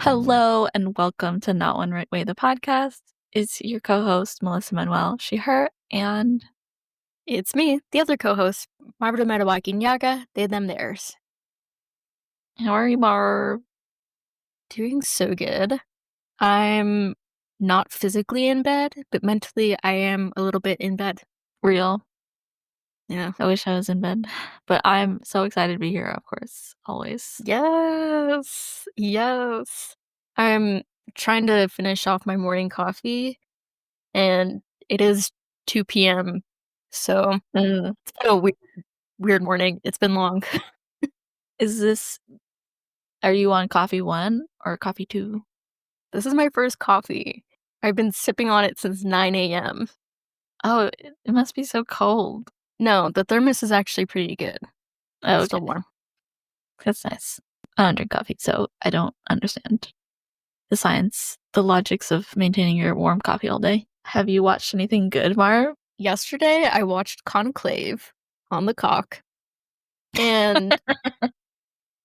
Hello and welcome to Not One Right Way, the podcast. It's your co-host, Melissa Manuel, she, her, and It's me, the other co-host, Mabelin, Yaga, they, them, theirs. how are you, Barb? Doing so good. I'm not physically in bed, but mentally I am a little bit in bed. Real. Yeah. I wish I was in bed, but I'm so excited to be here, of course, always. Yes. I'm trying to finish off my morning coffee, and it is 2 p.m., so it's been a weird morning. It's been long. Are you on coffee 1 or coffee 2? This is my first coffee. I've been sipping on it since 9 a.m. Oh, it must be so cold. No, the thermos is actually pretty good. Oh, It's still warm. That's nice. I don't drink coffee, so I don't understand the science, the logics of maintaining your warm coffee all day. Have you watched anything good, Marv? Yesterday, I watched Conclave on the cock, and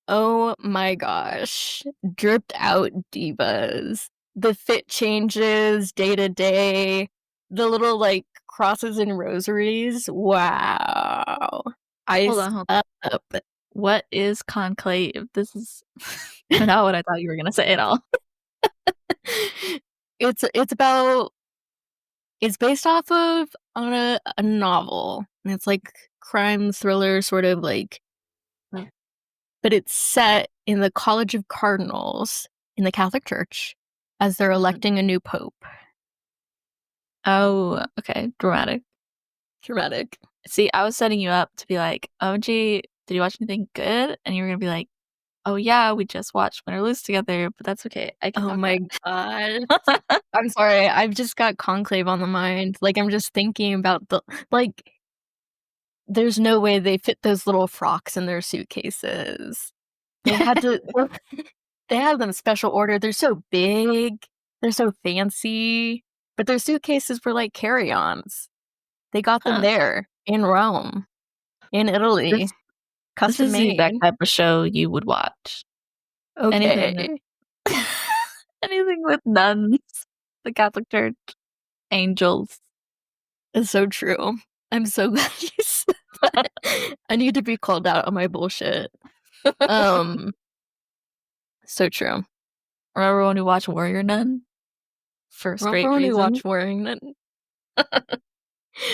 oh my gosh, dripped out divas. The fit changes day to day, the little like crosses and rosaries. Wow. Hold on. Up. What is conclave? This is not what I thought you were gonna say at all. It's based off of on a novel, and it's like crime thriller sort of like, but it's set in the College of Cardinals in the Catholic Church as they're electing a new pope. Oh, okay. Dramatic. See, I was setting you up to be like, oh, gee, did you watch anything good? And you were gonna be like, oh yeah, we just watched Win or Lose together, but that's okay. I can Oh my god. I'm sorry, I've just got Conclave on the mind. Like, I'm just thinking about there's no way they fit those little frocks in their suitcases. They had to they have them special order. They're so big, they're so fancy, but their suitcases were like carry-ons. They got them there in Rome, in Italy, custom This is the made. exact type of show you would watch. Okay. Anything with nuns, the Catholic Church, angels. It's so true. I'm so glad you said that. I need to be called out on my bullshit. So true. Remember when we watched Warrior Nun? For straight Remember when we reasons. watched Warrior Nun?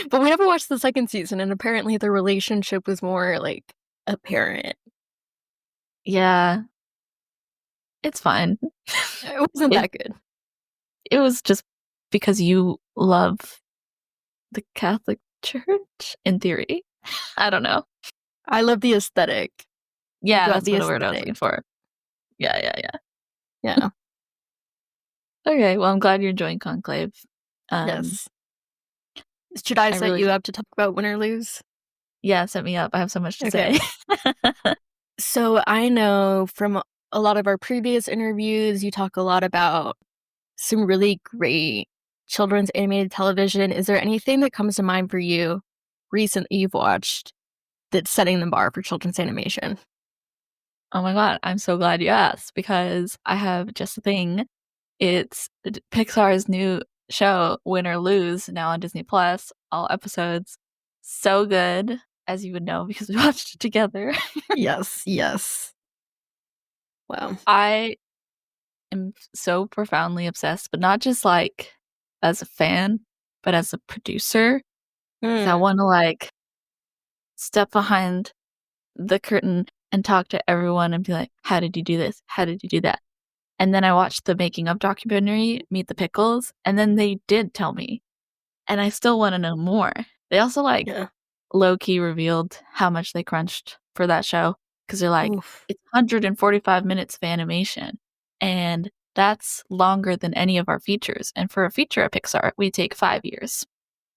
But we never watched the second season, and apparently the relationship was more like apparent. Yeah. It's fine. It wasn't that good. It was just because you love the Catholic Church, in theory. I don't know. I love the aesthetic. Yeah, that's the word I was looking for. Yeah. Okay, well, I'm glad you're enjoying Conclave. Yes. Should I set you up to talk about Win or Lose? Yeah, set me up. I have so much to say. So I know from a lot of our previous interviews, you talk a lot about some really great children's animated television. Is there anything that comes to mind for you recently you've watched that's setting the bar for children's animation? Oh my god, I'm so glad you asked, because I have just a thing. It's Pixar's new show, Win or Lose, now on Disney Plus, all episodes. So good, as you would know because we watched it together. Yes. Wow. I am so profoundly obsessed, but not just like as a fan, but as a producer. I want to like step behind the curtain and talk to everyone and be like, how did you do this? How did you do that? And then I watched the making of documentary, Meet the Pickles, and then they did tell me. And I still want to know more. They also low-key revealed how much they crunched for that show, because they're like, it's 145 minutes of animation, and that's longer than any of our features. And for a feature at Pixar, we take 5 years.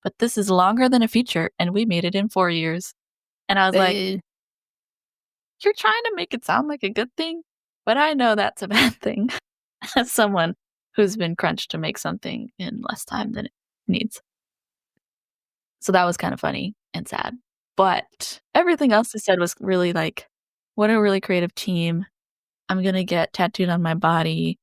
But this is longer than a feature, and we made it in 4 years. And I was like, you're trying to make it sound like a good thing, but I know that's a bad thing as someone who's been crunched to make something in less time than it needs. So that was kind of funny and sad. But everything else I said was really like, what a really creative team. I'm going to get tattooed on my body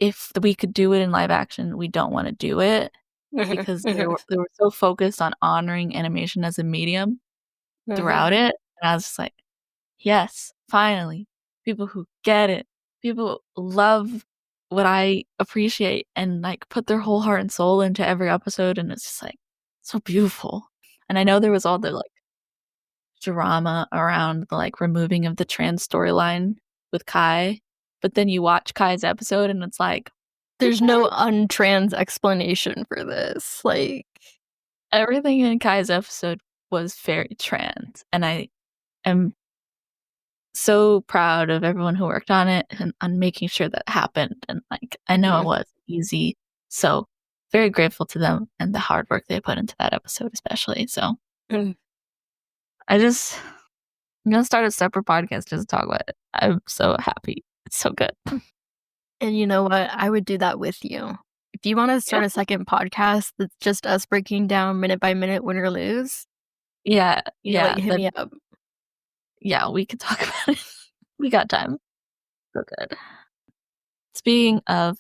if we could do it in live action, we don't want to do it because they were so focused on honoring animation as a medium throughout it. And I was just like, yes, finally, people who get it, people love what I appreciate and like put their whole heart and soul into every episode, and it's just like so beautiful. And I know there was all the like drama around the like removing of the trans storyline with Kai, but then you watch Kai's episode and it's like there's no untrans explanation for this. Like everything in Kai's episode was very trans, and I am so proud of everyone who worked on it and on making sure that happened. And like, I know it was easy. So very grateful to them and the hard work they put into that episode, especially. So I'm going to start a separate podcast just to talk about it. I'm so happy. It's so good. And you know what? I would do that with you. If you want to start a second podcast that's just us breaking down minute by minute, win or lose. Yeah. Hit me up. Yeah, we could talk about it. We got time. So good. Speaking of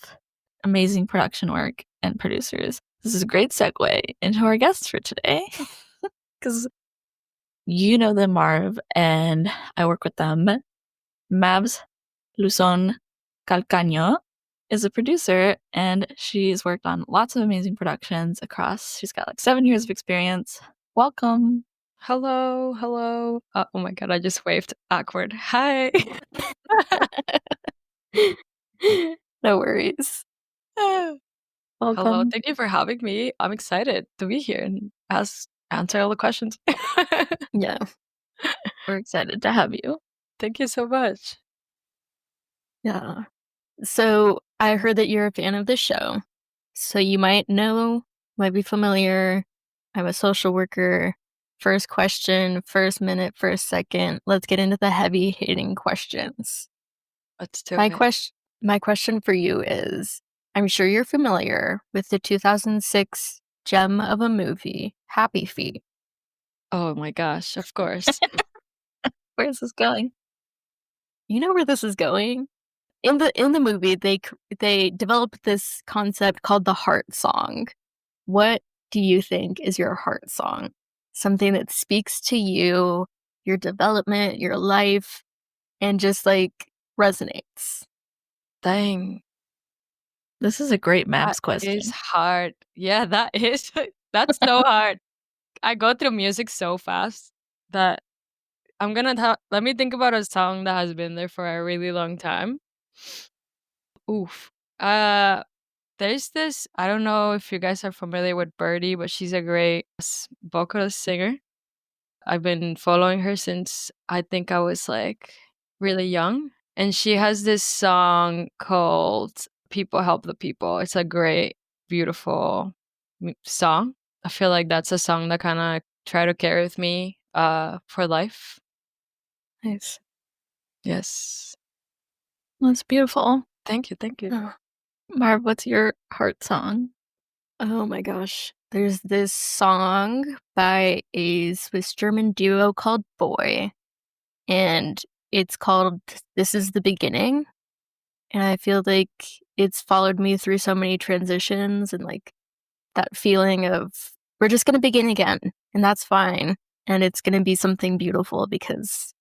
amazing production work and producers, this is a great segue into our guests for today. Because you know them, Marv, and I work with them. Mabs Luzon Calcano is a producer, and she's worked on lots of amazing productions across. She's got like 7 years of experience. Welcome. Hello. Oh my god, I just waved awkward. Hi. No worries. Welcome. Hello, thank you for having me. I'm excited to be here and answer all the questions. Yeah. We're excited to have you. Thank you so much. Yeah. So I heard that you're a fan of the show. So you might be familiar. I'm a social worker. First question, first minute, first second. Let's get into the heavy hitting questions. Let's do it. My question for you is, I'm sure you're familiar with the 2006 gem of a movie, Happy Feet. Oh my gosh, of course. Where's this going? You know where this is going? In the movie, they developed this concept called the heart song. What do you think is your heart song? Something that speaks to you, your development, your life, and just like resonates. Dang. This is a great Mabs question. It's hard. Yeah, that's so hard. I go through music so fast that let me think about a song that has been there for a really long time. Oof. There's this, I don't know if you guys are familiar with Birdie, but she's a great vocalist singer. I've been following her since I think I was like really young. And she has this song called People Help the People. It's a great, beautiful song. I feel like that's a song that kind of try to carry with me for life. Nice. Yes. That's beautiful. Thank you. Oh. Marv, what's your heart song? Oh my gosh. There's this song by a Swiss German duo called Boy, and it's called This Is the Beginning. And I feel like it's followed me through so many transitions and like that feeling of we're just going to begin again, and that's fine. And it's going to be something beautiful because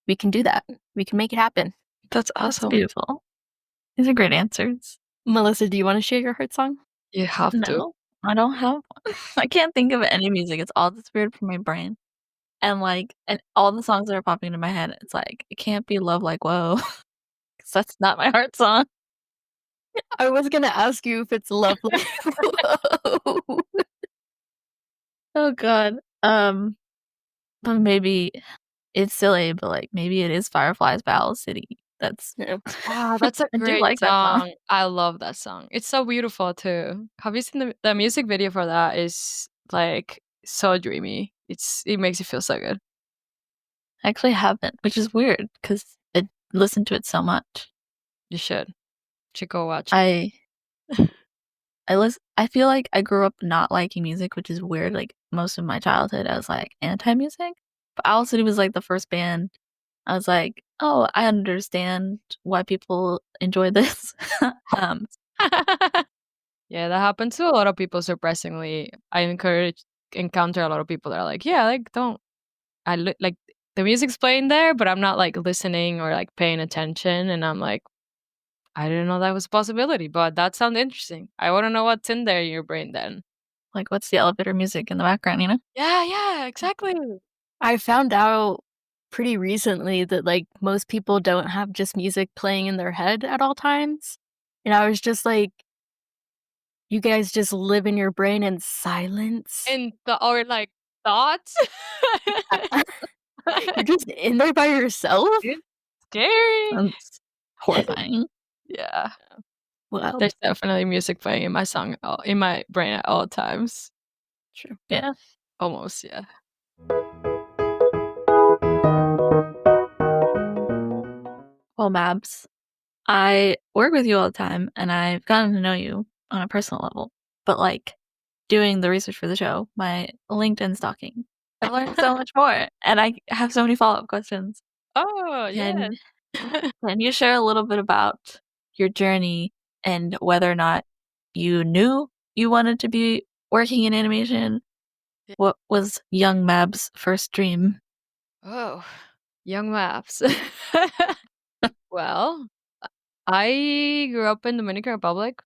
we can do that. We can make it happen. That's awesome. That's beautiful. These are great answers. Melissa, do you want to share your heart song? You have to. No, I don't have one. I can't think of any music. It's all that's weird from my brain. And all the songs that are popping into my head, it's like, it can't be Love Like Whoa. Because that's not my heart song. I was going to ask you if it's Love Like Whoa. Oh, God. But maybe it's silly, but like maybe it is Fireflies by Owl City. That's that's a great like that song. I love that song. It's so beautiful too. Have you seen the music video for that? Is like so dreamy. It makes you feel so good. I actually haven't, which is weird because I listened to it so much. You should go watch. I feel like I grew up not liking music, which is weird. Like most of my childhood, I was like anti-music. But Owl City was like the first band. I was like, oh, I understand why people enjoy this. Yeah, that happens to a lot of people, surprisingly. I encounter a lot of people that are like, "Yeah, like, don't like, the music's playing there, but I'm not, like, listening or, like, paying attention," and I'm like, "I didn't know that was a possibility, but that sounds interesting. I wanna know what's in there in your brain then." Like, what's the elevator music in the background, you know? Yeah, yeah, exactly. I found out pretty recently that, like, most people don't have just music playing in their head at all times, and I was just like, "You guys just live in your brain in silence? And or, like, thoughts. You're just in there by yourself? It's scary. Sounds horrifying. Yeah. Wow." There's definitely music playing in my brain at all times. True. Yeah. Almost, yeah. Well, Mabs, I work with you all the time, and I've gotten to know you on a personal level, but, like, doing the research for the show, my LinkedIn stalking, I've learned so much more, and I have so many follow-up questions. Oh, Can yeah. can you share a little bit about your journey and whether or not you knew you wanted to be working in animation? What was young Mab's first dream? Oh, young maps. Well, I grew up in Dominican Republic,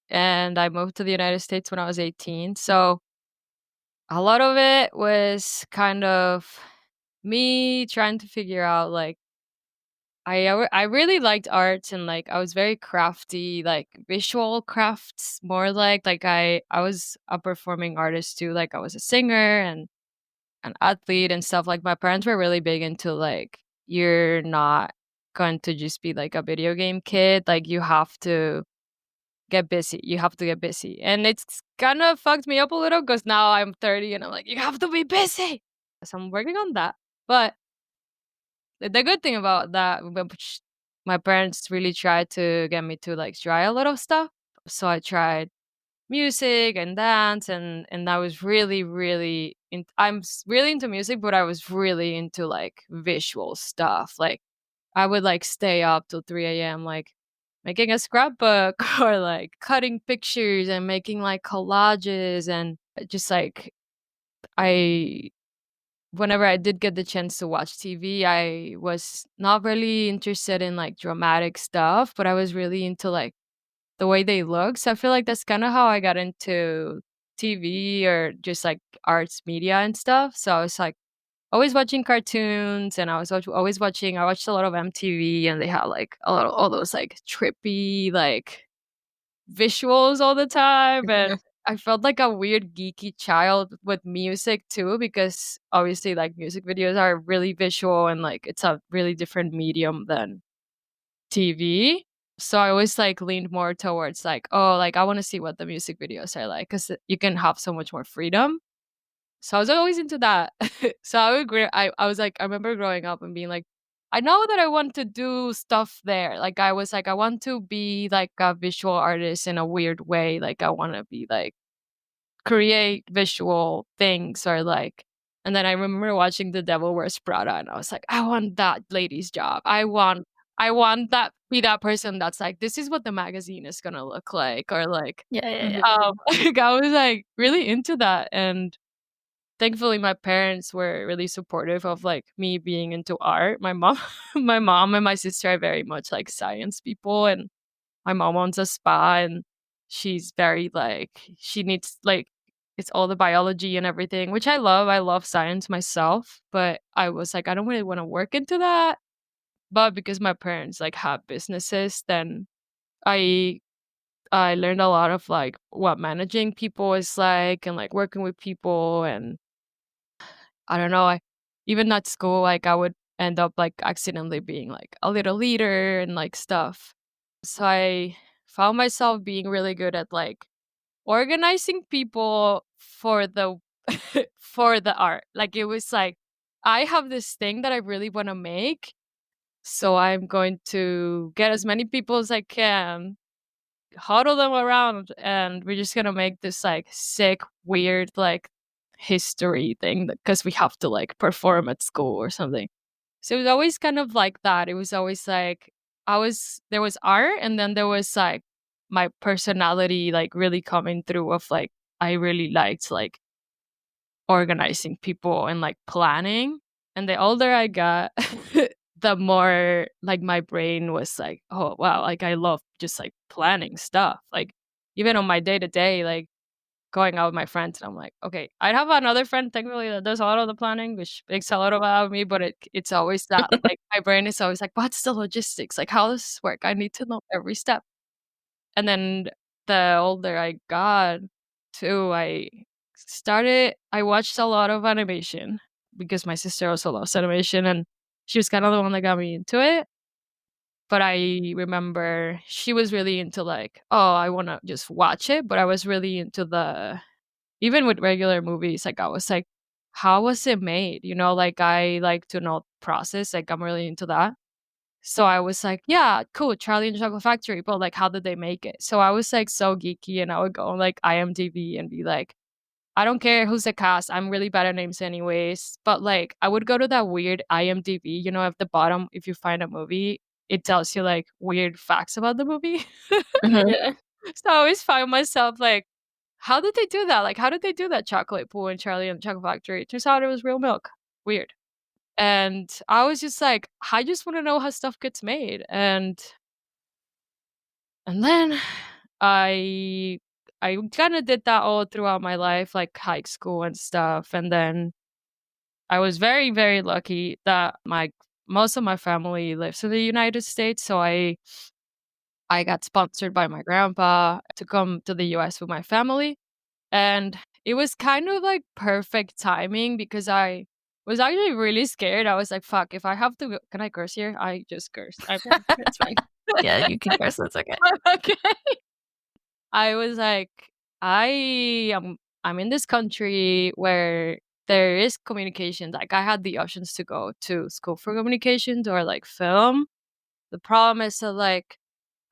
and I moved to the United States when I was 18, so a lot of it was kind of me trying to figure out, like, I really liked art, and, like, I was very crafty, like, visual crafts more like I was a performing artist too, like, I was a singer and an athlete and stuff. Like, my parents were really big into, like, "You're not going to just be, like, a video game kid, like, you have to get busy, you have to get busy," and it's kinda fucked me up a little because now I'm 30 and I'm like, "You have to be busy!" So I'm working on that, but the good thing about that, which my parents really tried to get me to, like, try a lot of stuff. So I tried music and dance, and I was really, really really into music, but I was really into, like, visual stuff. Like, I would, like, stay up till 3 a.m., like, making a scrapbook or, like, cutting pictures and making, like, collages and just, like, I whenever I did get the chance to watch TV, I was not really interested in, like, dramatic stuff, but I was really into, like, the way they look. So I feel like that's kinda how I got into TV or just, like, arts media and stuff. So I was, like, always watching cartoons, and I was always watching I watched a lot of MTV, and they had, like, a lot of all those, like, trippy, like, visuals all the time, and I felt like a weird geeky child with music too, because obviously, like, music videos are really visual and, like, it's a really different medium than TV. So I always, like, leaned more towards, like, oh, like, I wanna see what the music videos are like, because you can have so much more freedom. So I was always into that. So I would agree. I was like, I remember growing up and being like, I know that I want to do stuff there. Like, I was like, I want to be like a visual artist in a weird way. Like, I want to be like create visual things or like. And then I remember watching The Devil Wears Prada, and I was like, I want that lady's job. I want that be that person that's like, this is what the magazine is gonna look like, or like, Yeah, yeah, yeah. like I was like really into that, and thankfully, my parents were really supportive of, like, me being into art. My mom my mom and my sister are very much, like, science people, and my mom owns a spa, and she's very, like she needs, like it's all the biology and everything, which I love. I love science myself, but I was like, "I don't really wanna work into that." But because my parents, like, have businesses, then I I learned a lot of, like, what managing people is like and, like, working with people, and I don't know, I even at school, like, I would end up, like, accidentally being, like, a little leader and, like, stuff. So I found myself being really good at, like, organizing people for the for the art. Like, it was like, I have this thing that I really wanna make, so I'm going to get as many people as I can, huddle them around, and we're just gonna make this, like, sick, weird, like, history thing because we have to, like, perform at school or something. So it was always kind of like that. It was always like I was there was art, and then there was, like, my personality like really coming through of like I really liked like organizing people and like planning. And the older I got, the more like my brain was like, oh wow, like I love just like planning stuff. Like even on my day to day, like going out with my friends, and I'm like, okay, I have another friend technically that does a lot of the planning, which makes a lot of me, but it's always that like my brain is always like, what's the logistics? Like how does this work? I need to know every step. And then the older I got too, I watched a lot of animation because my sister also loves animation and she was kind of the one that got me into it. But I remember she was really into like, oh, I want to just watch it. But I was really into even with regular movies, like I was like, how was it made? You know, like I like to know the process. Like I'm really into that. So I was like, yeah, cool, Charlie and the Chocolate Factory, but like, how did they make it? So I was like so geeky and I would go on like IMDb and be like, I don't care who's the cast. I'm really bad at names anyways. But like, I would go to that weird IMDb, you know, at the bottom, if you find a movie, it tells you like weird facts about the movie. Mhm. Yeah. So I always find myself like, how did they do that? Like, how did they do that chocolate pool in Charlie and the Chocolate Factory? It turns out it was real milk. Weird. And I was just like, I just want to know how stuff gets made. And then I I kind of did that all throughout my life, like high school and stuff. And then I was very, very lucky that my most of my family lives in the United States. So I got sponsored by my grandpa to come to the US with my family. And it was kind of like perfect timing because I was actually really scared. I was like, fuck, if I have to go, can I curse here? I just cursed. It's fine. Yeah, you can curse. That's okay. Okay. I was like, I am I'm in this country where there is communication. Like I had the options to go to school for communications or like film. The problem is that like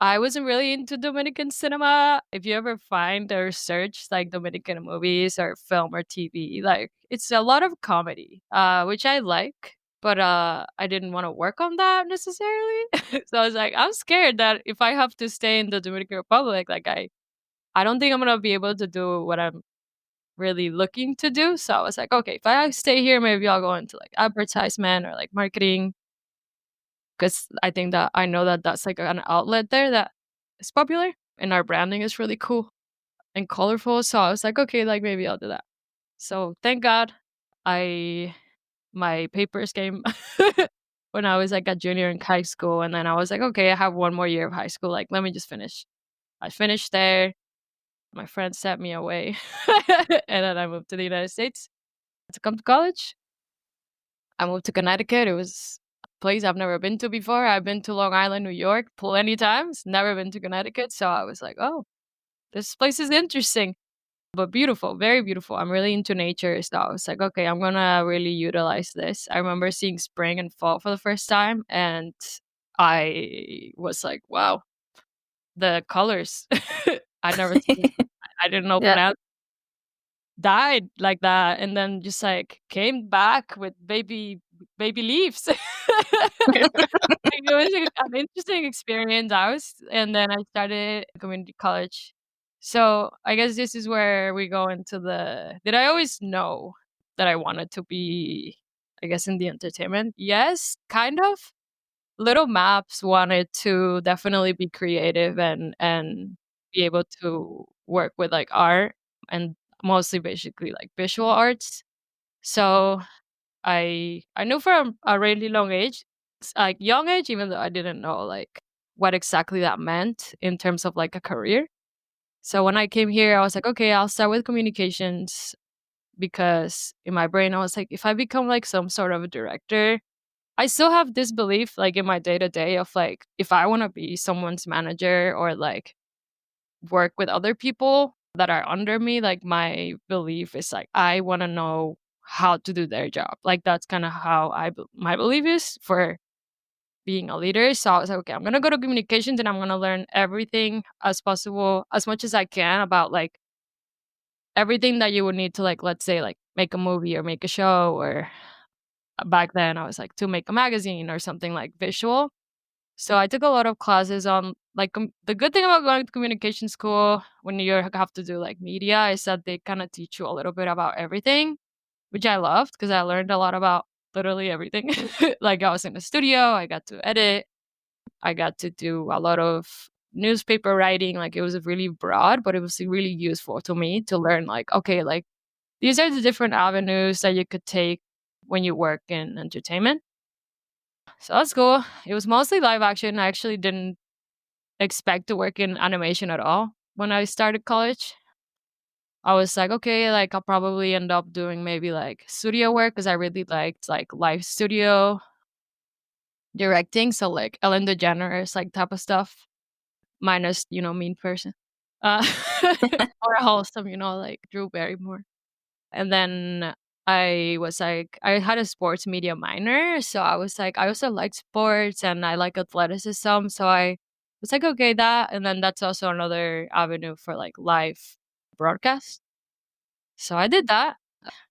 I wasn't really into Dominican cinema. If you ever find or search like Dominican movies or film or TV, like it's a lot of comedy, which I like, but I didn't want to work on that necessarily. So I was like, I'm scared that if I have to stay in the Dominican Republic, like I don't think I'm gonna be able to do what I'm really looking to do. So I was like, okay, if I stay here, maybe I'll go into like advertisement or like marketing because I think that I know that that's like an outlet there that is popular and our branding is really cool and colorful. So I was like, okay, like maybe I'll do that. So thank God I my papers came when I was like a junior in high school. And then I was like, okay, I have one more year of high school. Like, let me just finish. I finished there. My friends sent me away. And then I moved to the United States to come to college. I moved to Connecticut. It was a place I've never been to before. I've been to Long Island, New York plenty times, never been to Connecticut. So I was like, oh, this place is interesting, but beautiful, very beautiful. I'm really into nature. So I was like, okay, I'm going to really utilize this. I remember seeing spring and fall for the first time. And I was like, wow, the colors. I never seen, I didn't know Yeah. plants died like that and then just like came back with baby leaves. Like, it was an interesting experience. And then I started community college. So I guess this is where we go into did I always know that I wanted to be, I guess, in the entertainment? Yes, kind of. Little Maps wanted to definitely be creative and be able to work with like art and mostly basically like visual arts. So I knew from a really long age, like young age, even though I didn't know like what exactly that meant in terms of like a career. So when I came here, I was like, okay, I'll start with communications because in my brain I was like, if I become like some sort of a director, I still have this belief like in my day to day of like if I want to be someone's manager or like work with other people that are under me, like my belief is like I want to know how to do their job. Like that's kind of how my belief is for being a leader. So I was like, okay, I'm gonna go to communications and I'm gonna learn everything as possible, as much as I can about like everything that you would need to like, let's say like make a movie or make a show or back then I was like to make a magazine or something like visual. So I took a lot of classes on like the good thing about going to communication school when you have to do like media is that they kind of teach you a little bit about everything, which I loved because I learned a lot about literally everything. Like I was in the studio, I got to edit, I got to do a lot of newspaper writing. Like it was really broad, but it was really useful to me to learn like, okay, like these are the different avenues that you could take when you work in entertainment. So that's cool. It was mostly live action. I actually didn't expect to work in animation at all when I started college. I was like, okay, like I'll probably end up doing maybe like studio work because I really liked like live studio directing. So like Ellen DeGeneres like type of stuff, minus mean person, uh, or wholesome, like Drew Barrymore. And then I was like, I had a sports media minor, so I was like, I also like sports and I like athleticism, so I was like, okay, that, and then that's also another avenue for like live broadcast. So I did that.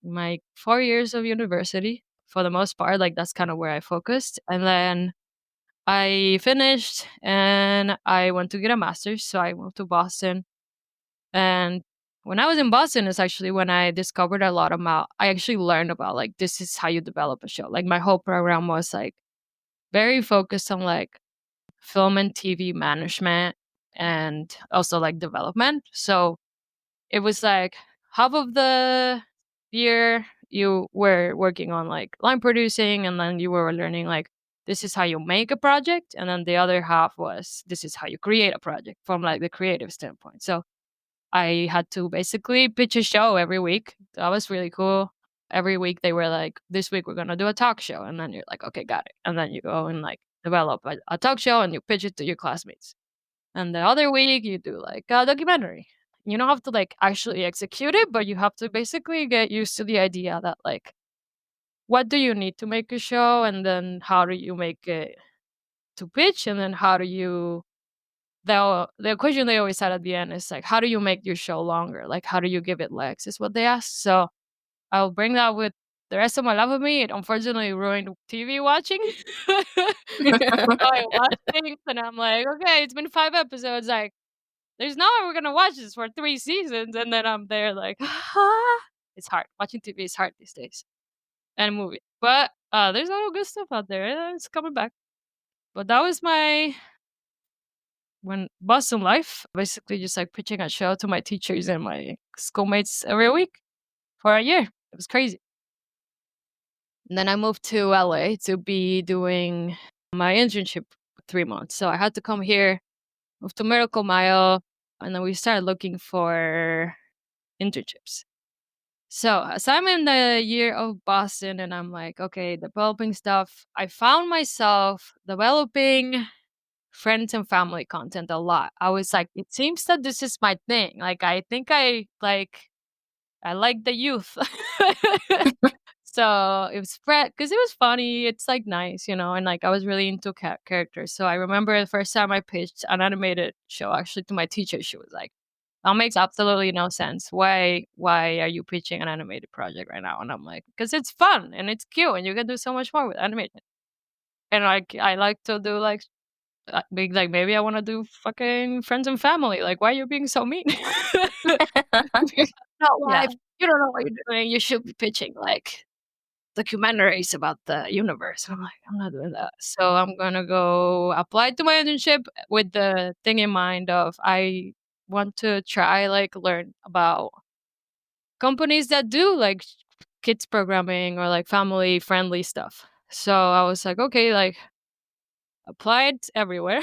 My 4 years of university, for the most part, like that's kind of where I focused, and then I finished and I went to get a master's. So I moved to Boston. And when I was in Boston, is actually when I discovered a lot about, I actually learned about like, this is how you develop a show. Like my whole program was like very focused on like film and TV management and also like development. So it was like half of the year you were working on like line producing, and then you were learning like this is how you make a project, and then the other half was this is how you create a project from like the creative standpoint. So I had to basically pitch a show every week. That was really cool. Every week they were like, this week we're gonna do a talk show, and then you're like, okay, got it, and then you go and like develop a talk show and you pitch it to your classmates. And the other week you do like a documentary. You don't have to like actually execute it, but you have to basically get used to the idea that like what do you need to make a show, and then how do you make it to pitch, and then how do you the question they always had at the end is like how do you make your show longer? Like how do you give it legs is what they ask. So I'll bring that with the rest of my life with me. It unfortunately ruined TV watching. I watch things and I'm like, okay, it's been 5 episodes. Like, there's no way we're gonna watch this for 3 seasons, and then I'm there like, ah. It's hard. Watching TV is hard these days, and movies. But there's a lot of good stuff out there. It's coming back. But that was my when Boston life. Basically, just like pitching a show to my teachers and my schoolmates every week for a year. It was crazy. And then I moved to LA to be doing my internship 3 months. So I had to come here, move to Miracle Mile, and then we started looking for internships. So as I'm in the year of Boston and I'm like, okay, developing stuff, I found myself developing friends and family content a lot. I was like, it seems that this is my thing. Like I think I like the youth. So it was because it was funny. It's like nice, and like I was really into characters. So I remember the first time I pitched an animated show actually to my teacher. She was like, that makes absolutely no sense. Why are you pitching an animated project right now? And I'm like, because it's fun and it's cute and you can do so much more with animation. And like I like to do like big like maybe I want to do fucking friends and family. Like why are you being so mean? Not Yeah. live. You don't know what you're doing. You should be pitching like documentaries about the universe. I'm like, I'm not doing that. So I'm gonna go apply to my internship with the thing in mind of I want to try like learn about companies that do like kids programming or like family friendly stuff. So I was like, okay, like applied everywhere.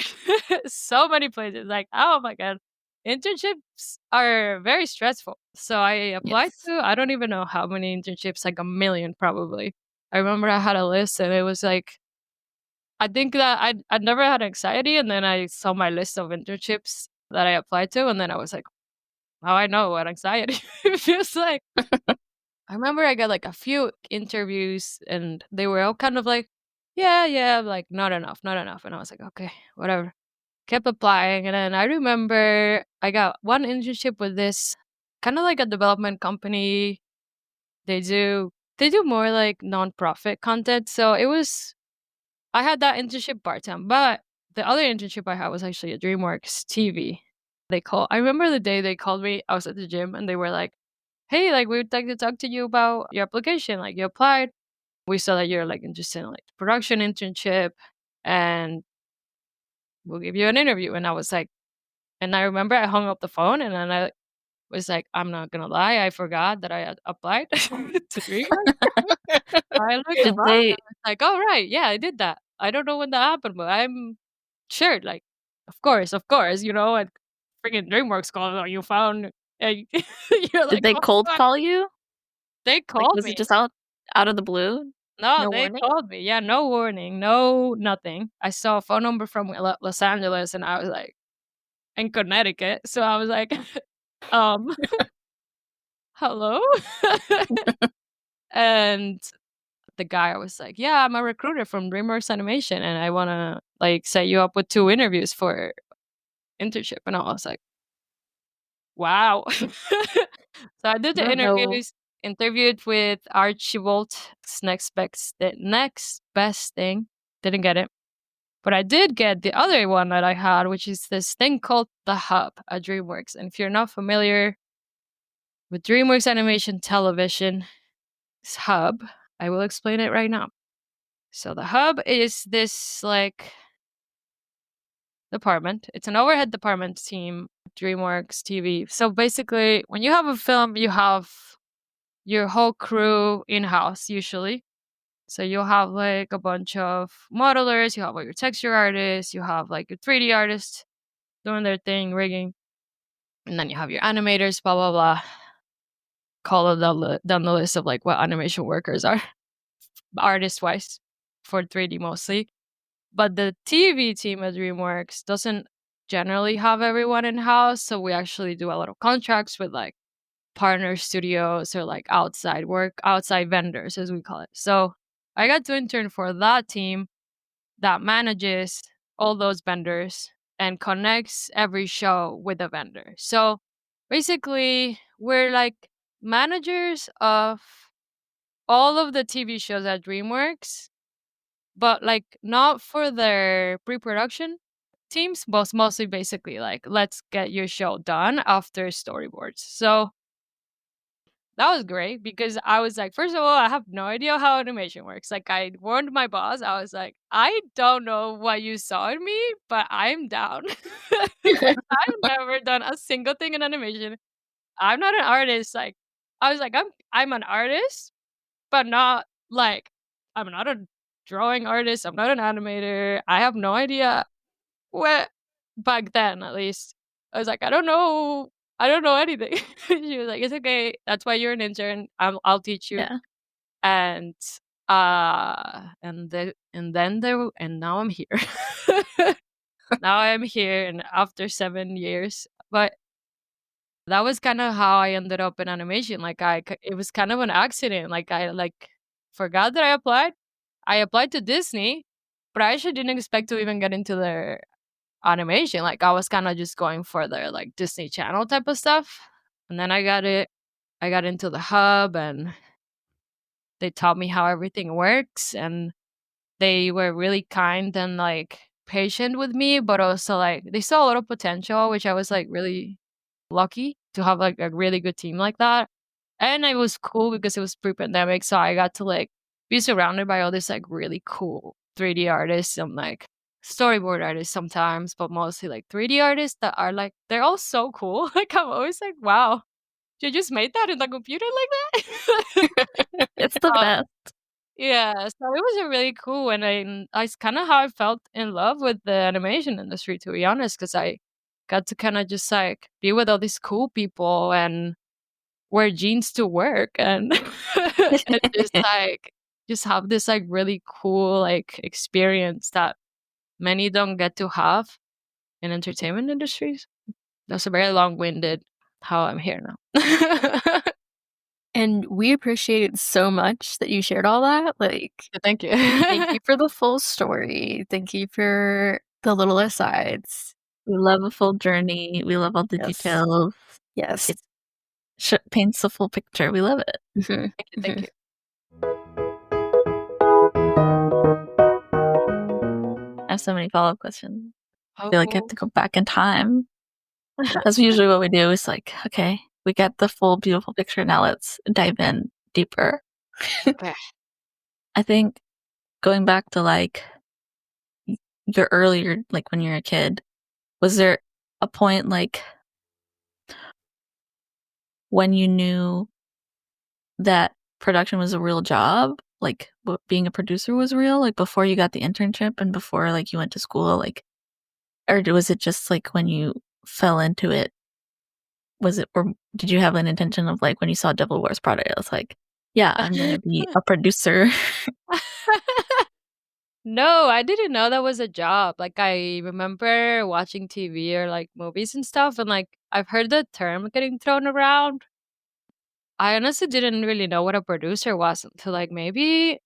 So many places. Like, oh my god. Internships are very stressful. So I applied Yes. to I don't even know how many internships, like a million probably. I remember I had a list and it was like I think that I'd never had anxiety, and then I saw my list of internships that I applied to, and then I was like, "How I know what anxiety feels like." I remember I got like a few interviews, and they were all kind of like, "Yeah, yeah," like not enough, not enough, and I was like, "Okay, whatever." Kept applying, and then I remember I got one internship with this kind of like a development company. They do more like nonprofit content, so it was I had that internship part time, but the other internship I had was actually at DreamWorks TV. I remember the day they called me. I was at the gym and they were like, "Hey, like we would like to talk to you about your application. Like you applied. We saw that you're like interested in like production internship, and we'll give you an interview." And I was like, and I remember I hung up the phone and then I was like, I'm not gonna lie, I forgot that I had applied to DreamWorks. I looked it Did up and they I was like, "Oh, right, yeah, I did that." I don't know when that happened, but I'm sure, like, of course, you know, and freaking DreamWorks called, "Oh, you found," and you're did like, they "Oh cold my god." call you? They Like, called was it me. just out of the blue? No, No they warning? called me. Yeah, no warning, no nothing. I saw a phone number from Los Angeles, and I was like, in Connecticut, so I was like, um, "Hello?" And the guy was like, "Yeah, I'm a recruiter from DreamWorks Animation, and I wanna, like, set you up with 2 interviews for internship." And I was like, "Wow." So I did I the don't know. interviews, interviewed with Archibald, the next best thing, didn't get it. But I did get the other one that I had, which is this thing called the Hub at DreamWorks. And if you're not familiar with DreamWorks Animation Television Hub, I will explain it right now. So the Hub is this like department. It's an overhead department team, DreamWorks TV. So basically, when you have a film, you have your whole crew in-house usually. So you'll have like a bunch of modelers, you have like your texture artists, you have like your 3D artists doing their thing, rigging, and then you have your animators, blah blah blah. Call it down the list of like what animation workers are, artist wise, for 3D mostly. But the TV team at DreamWorks doesn't generally have everyone in house, so we actually do a lot of contracts with like partner studios or like outside vendors as we call it. So I got to intern for that team that manages all those vendors and connects every show with a vendor. So basically, we're like managers of all of the TV shows at DreamWorks, but like not for their pre-production teams, but mostly basically like let's get your show done after storyboards. So that was great because I was like, first of all, I have no idea how animation works. Like I warned my boss, I was like, I don't know what you saw in me, but I'm down. Because I've never done a single thing in animation. I'm not an artist. Like I was like, I'm an artist, but not like I'm not a drawing artist. I'm not an animator. I have no idea what back then at least. I was like, I don't know anything. She was like, "It's okay. That's why you're an intern. I'll teach you." Yeah. And and now I'm here. Now I'm here, and after 7 years, but that was kind of how I ended up in animation. Like it was kind of an accident. Like I like forgot that I applied. I applied to Disney, but I actually didn't expect to even get into their animation. Like I was kind of just going for their like Disney Channel type of stuff. And then I got it. I got into the hub and they taught me how everything works, and they were really kind and like patient with me, but also like they saw a lot of potential, which I was like really lucky to have like a really good team like that. And it was cool because it was pre-pandemic, so I got to like be surrounded by all these like really cool 3D artists and like storyboard artists sometimes, but mostly like 3D artists that are like they're all so cool. Like I'm always like, wow, you just made that in the computer like that? It's the um, best. yeah, so it was a really cool, and it's kind of how I felt in love with the animation industry, to be honest, because I got to kind of just like be with all these cool people and wear jeans to work and, and just have this like really cool like experience that many don't get to have in entertainment industries. That's a very long-winded how I'm here now. And we appreciate it so much that you shared all that. Like, Thank you. thank you for the full story. Thank you for the little asides. We love a full journey. We love all the Yes. details. Yes. It paints a full picture. We love it. Mhm. Thank you. I have so many follow-up questions. I feel like I have Oh, to go back in time. That's usually what we do is like, okay, we get the full beautiful picture. Now let's dive in deeper. okay. I think going back to like your earlier, like when you were a kid, was there a point like when you knew that production was a real job? Like being a producer was real, like before you got the internship and before like you went to school, like, or was it just like when you fell into it? Was it, or did you have an intention of like when you saw Devil Wears Prada, it was like, yeah, I'm gonna be a producer. No, I didn't know that was a job. Like, I remember watching TV or like movies and stuff, and like I've heard the term getting thrown around. I honestly didn't really know what a producer was until like maybe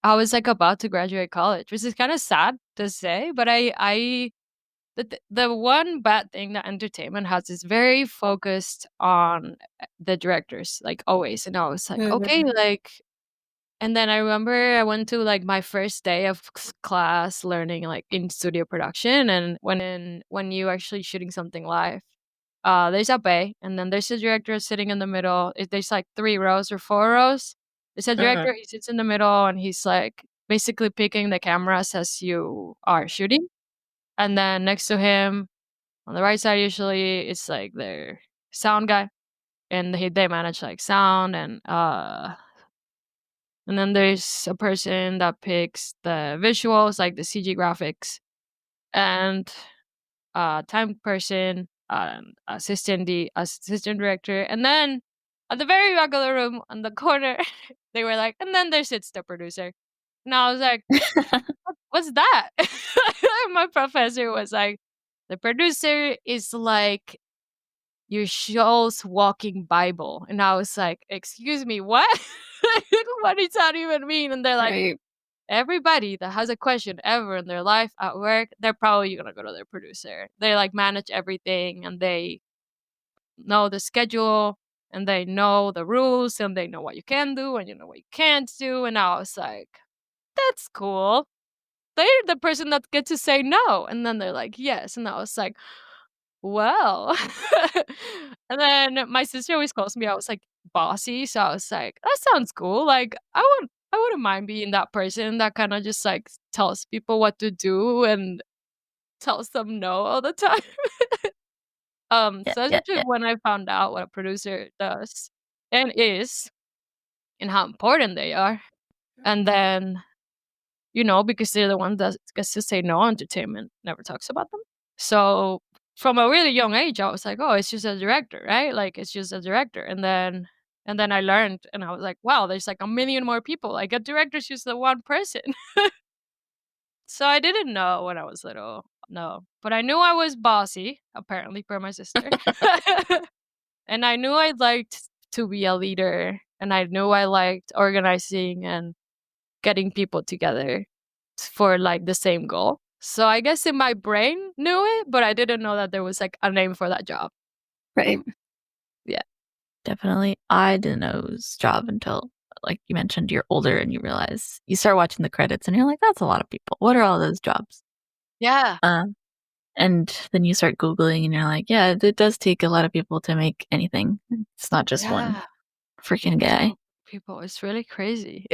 I was like about to graduate college, which is kind of sad to say, but the one bad thing that entertainment has is very focused on the directors, like always. And I was like, okay, Mhm. like, and then I remember I went to like my first day of class learning like in studio production, and when you actually shooting something live, there's a bay, and then there's a director sitting in the middle. There's like 3 rows or 4 rows. There's a Mhm. director. He sits in the middle, and he's like basically picking the cameras as you are shooting. And then next to him on the right side, usually it's like their sound guy, and they manage like sound and then there's a person that picks the visuals, like the CG graphics, and time person, the assistant director, and then at the very regular room on the corner, they were like, and then there sits the producer. And I was like, what's that? My professor was like, the producer is like your show's walking Bible. And I was like, excuse me, what? What does that even mean? And they're like, Right. everybody that has a question ever in their life at work, they're probably gonna go to their producer. They like manage everything, and they know the schedule, and they know the rules, and they know what you can do and you know what you can't do. And I was like, that's cool. They're the person that gets to say no. And then they're like, yes. And I was like, well. And then my sister always calls me, I was like, bossy. So I was like, that sounds cool. Like, I wouldn't mind being that person that kind of just like tells people what to do and tells them no all the time. Yeah, So that's yeah, actually yeah. when I found out what a producer does and is and how important they are. And then, because they're the one that gets to say no, entertainment never talks about them. So from a really young age, I was like, oh, it's just a director, right? Like it's just a director. And then I learned and I was like, wow, there's like a million more people. Like a director's just the one person. So I didn't know when I was little. No. But I knew I was bossy, apparently, per my sister. And I knew I liked to be a leader. And I knew I liked organizing and getting people together for like the same goal. So I guess in my brain knew it, but I didn't know that there was like a name for that job. Right. Yeah. Definitely. I didn't know it was job until, like you mentioned, you're older and you realize you start watching the credits and you're like, that's a lot of people. What are all those jobs? Yeah. Um, and then you start Googling and you're like, yeah, it does take a lot of people to make anything. It's not just one Yeah. freaking guy. People, it's really crazy.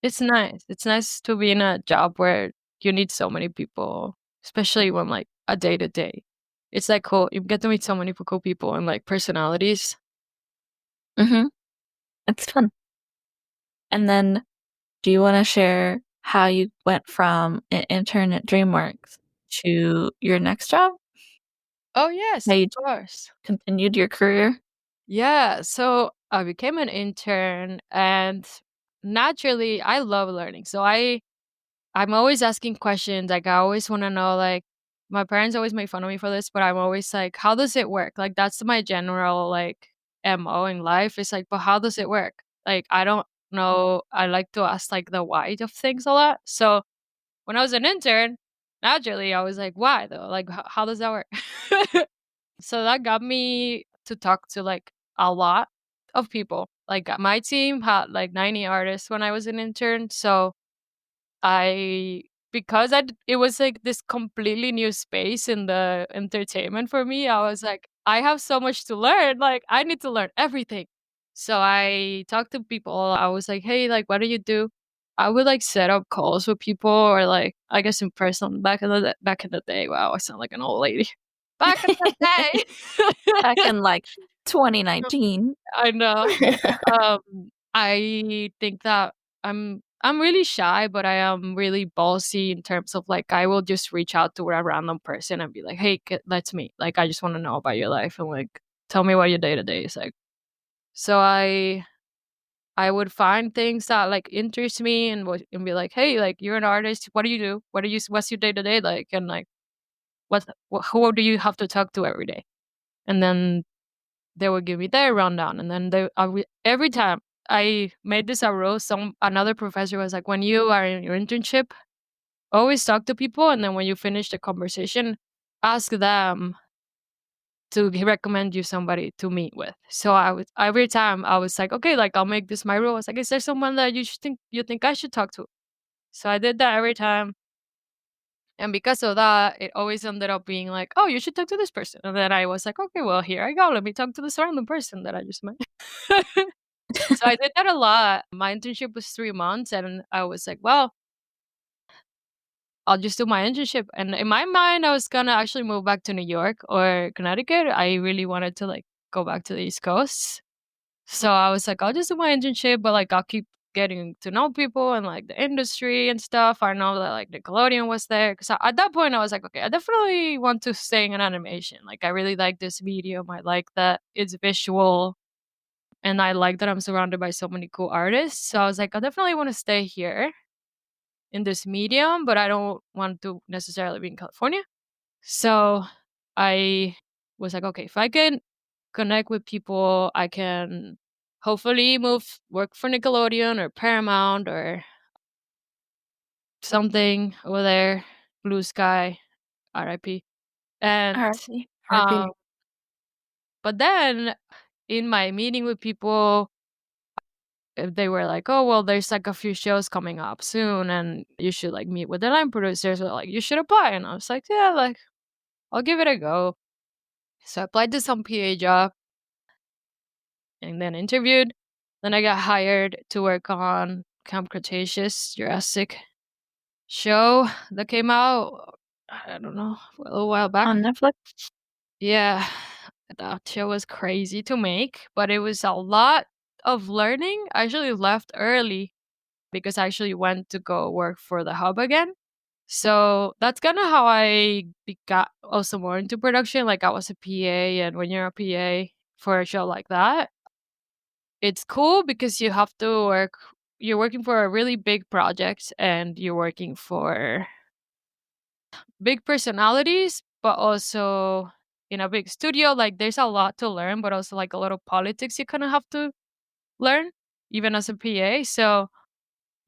It's nice. It's nice to be in a job where you need so many people, especially when like a day to day. It's like cool. You get to meet so many cool people and like personalities. Mm-hmm. It's fun. And then do you want to share how you went from an intern at DreamWorks to your next job? Oh yes, How of you course. continued your career? Yeah, so I became an intern and naturally I love learning. So I'm always asking questions. Like I always want to know like my parents always make fun of me for this, but I'm always like, how does it work? Like that's my general like MO in life. It's like, but how does it work? Like I don't know. I like to ask like the why of things a lot. So when I was an intern, naturally I was like, why though? Like how does that work? So that got me to talk to like a lot of people. Like my team had like 90 artists when I was an intern. So I because it was like this completely new space in the entertainment for me. I was like, I have so much to learn. Like, I need to learn everything. So I talked to people. I was like, hey, like, what do you do? I would like set up calls with people, or like, I guess in person back in the day. Wow, I sound like an old lady. Back in the day. Back in like 2019. I know. I think that I'm really shy, but I am really ballsy in terms of like I will just reach out to a random person and be like, "Hey, let's meet. Like, I just want to know about your life and like tell me what your day to day is like." So I would find things that like interest me and and be like, "Hey, like you're an artist. What do you do? What's your day to day like? And like who do you have to talk to every day?" And then they would give me their rundown, and then every time I made this a rule. Another professor was like, "When you are in your internship, always talk to people, and then when you finish the conversation, ask them to recommend you somebody to meet with." So I was every time I was like, "Okay, like I'll make this my rule." I was like, "Is there someone that you think I should talk to?" So I did that every time. And because of that, it always ended up being like, "Oh, you should talk to this person." And then I was like, "Okay, well, here I go. Let me talk to this random person that I just met." So I did that a lot. My internship was 3 months, and I was like, "Well, I'll just do my internship." And in my mind, I was gonna actually move back to New York or Connecticut. I really wanted to, like, go back to the East Coast. So I was like, "I'll just do my internship, but, like, I'll keep getting to know people and, like, the industry and stuff." I know that, like, Nickelodeon was there 'cause at that point, I was like, "Okay, I definitely want to stay in animation." Like, I really like this medium. I like that it's visual, and I like that I'm surrounded by so many cool artists. So I was like, "I definitely wanna stay here in this medium, but I don't want to necessarily be in California." So I was like, "Okay, if I can connect with people, I can hopefully work for Nickelodeon or Paramount or something over there, Blue Sky, RIP." And, RIP. um, RIP. but then in my meeting with people, they were like, "Oh, well, there's like a few shows coming up soon, and you should like meet with the line producers, or like you should apply." And I was like, "Yeah, like I'll give it a go." So I applied to some PA job and then interviewed. Then I got hired to work on Camp Cretaceous, Jurassic show that came out, I don't know, a little while back. On Netflix? Yeah, that show was crazy to make, but it was a lot of learning. I actually left early because I actually went to go work for the hub again. So that's kind of how I got also more into production. Like I was a PA, and when you're a PA for a show like that, it's cool because you're working for a really big project, and you're working for big personalities, but also in a big studio. Like there's a lot to learn, but also like a lot of politics you kind of have to learn, even as a PA. So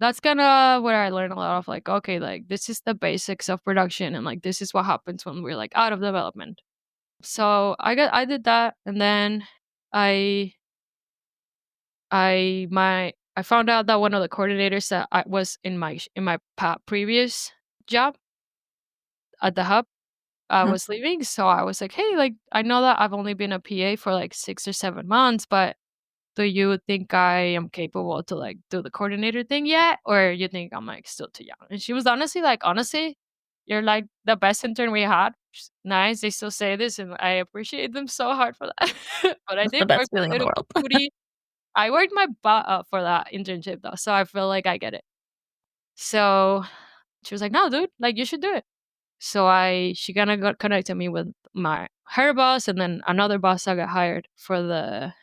that's kinda where I learned a lot of like, okay, like this is the basics of production, and like this is what happens when we're like out of development. So I did that, and then I I found out that one of the coordinators that I was in my previous job at the hub Mhm. was leaving. So I was like, "Hey, like I know that I've only been a PA for like 6 or 7 months, but do you think I am capable to like do the coordinator thing yet, or you think I'm like still too young?" And she was honestly like, "Honestly, you're like the best intern we had." Nice. They still say this, and I appreciate them so hard for that. But I That's the did work best with feeling in the little world. Cootie. I worked my butt up for that internship though, so I feel like I get it. So she was like, "No, dude, like you should do it." So she kind of got connected me with her boss, and then another boss that got hired for the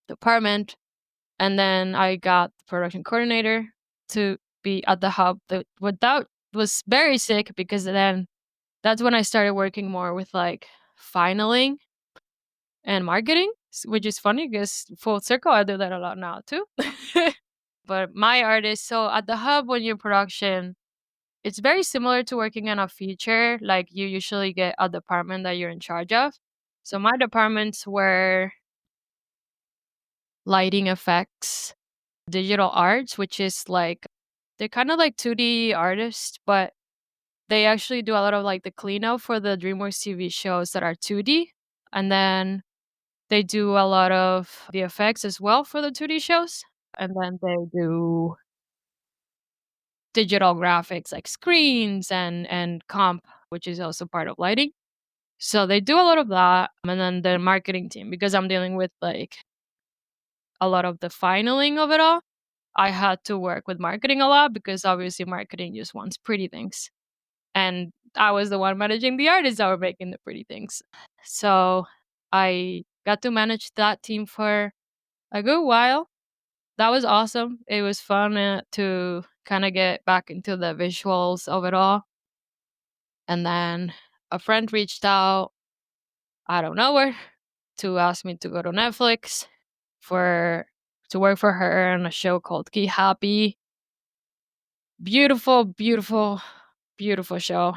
department. And then I got the production coordinator to be at the hub. That was very sick because then that's when I started working more with like finaling and marketing, which is funny because full circle, I do that a lot now too. But my artist, so at the hub, when you're production, it's very similar to working on a feature. Like you usually get a department that you're in charge of. So my departments were lighting effects, digital arts, which is like they're kind of like 2D artists, but they actually do a lot of like the cleanup for the DreamWorks TV shows that are 2D, and then they do a lot of the effects as well for the 2D shows, and then they do digital graphics like screens and comp, which is also part of lighting. So they do a lot of that, and then the marketing team, because I'm dealing with like a lot of the finaling of it all. I had to work with marketing a lot because obviously marketing just wants pretty things. And I was the one managing the artists that were making the pretty things. So I got to manage that team for a good while. That was awesome. It was fun to kind of get back into the visuals of it all. And then a friend reached out out of nowhere to ask me to go to Netflix for to work for her on a show called Ghee. Beautiful, beautiful, beautiful show.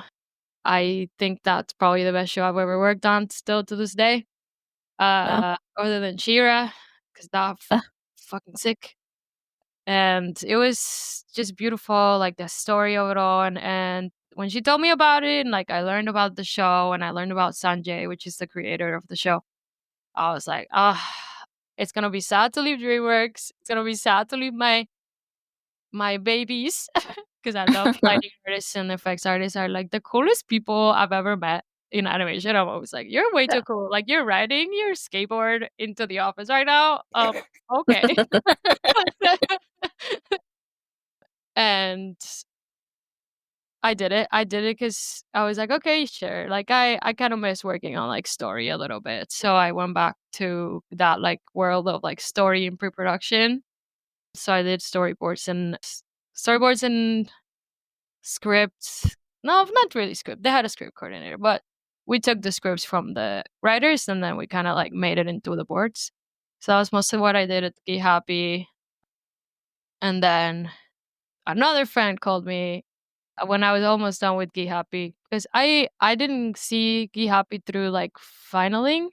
I think that's probably the best show I've ever worked on still to this day. Other than Shira, because that's Uh. fucking sick. And it was just beautiful, like the story of it all. And when she told me about it, and like I learned about the show and I learned about Sanjay, which is the creator of the show, I was like, it's gonna be sad to leave DreamWorks. It's gonna be sad to leave my babies because I love lighting artists and effects artists are like the coolest people I've ever met in animation. I'm always like, you're way too cool. Like you're riding your skateboard into the office right now. Okay. And I did it. I did it because I was like, okay, sure. Like I kind of miss working on like story a little bit. So I went back to that like world of like story and pre-production. So I did storyboards and scripts. No, not really script. They had a script coordinator, but we took the scripts from the writers and then we kind of like made it into the boards. So that was mostly what I did at Ghee Happy. And then another friend called me when I was almost done with Ghee Happy because I didn't see Ghee Happy through like finaling,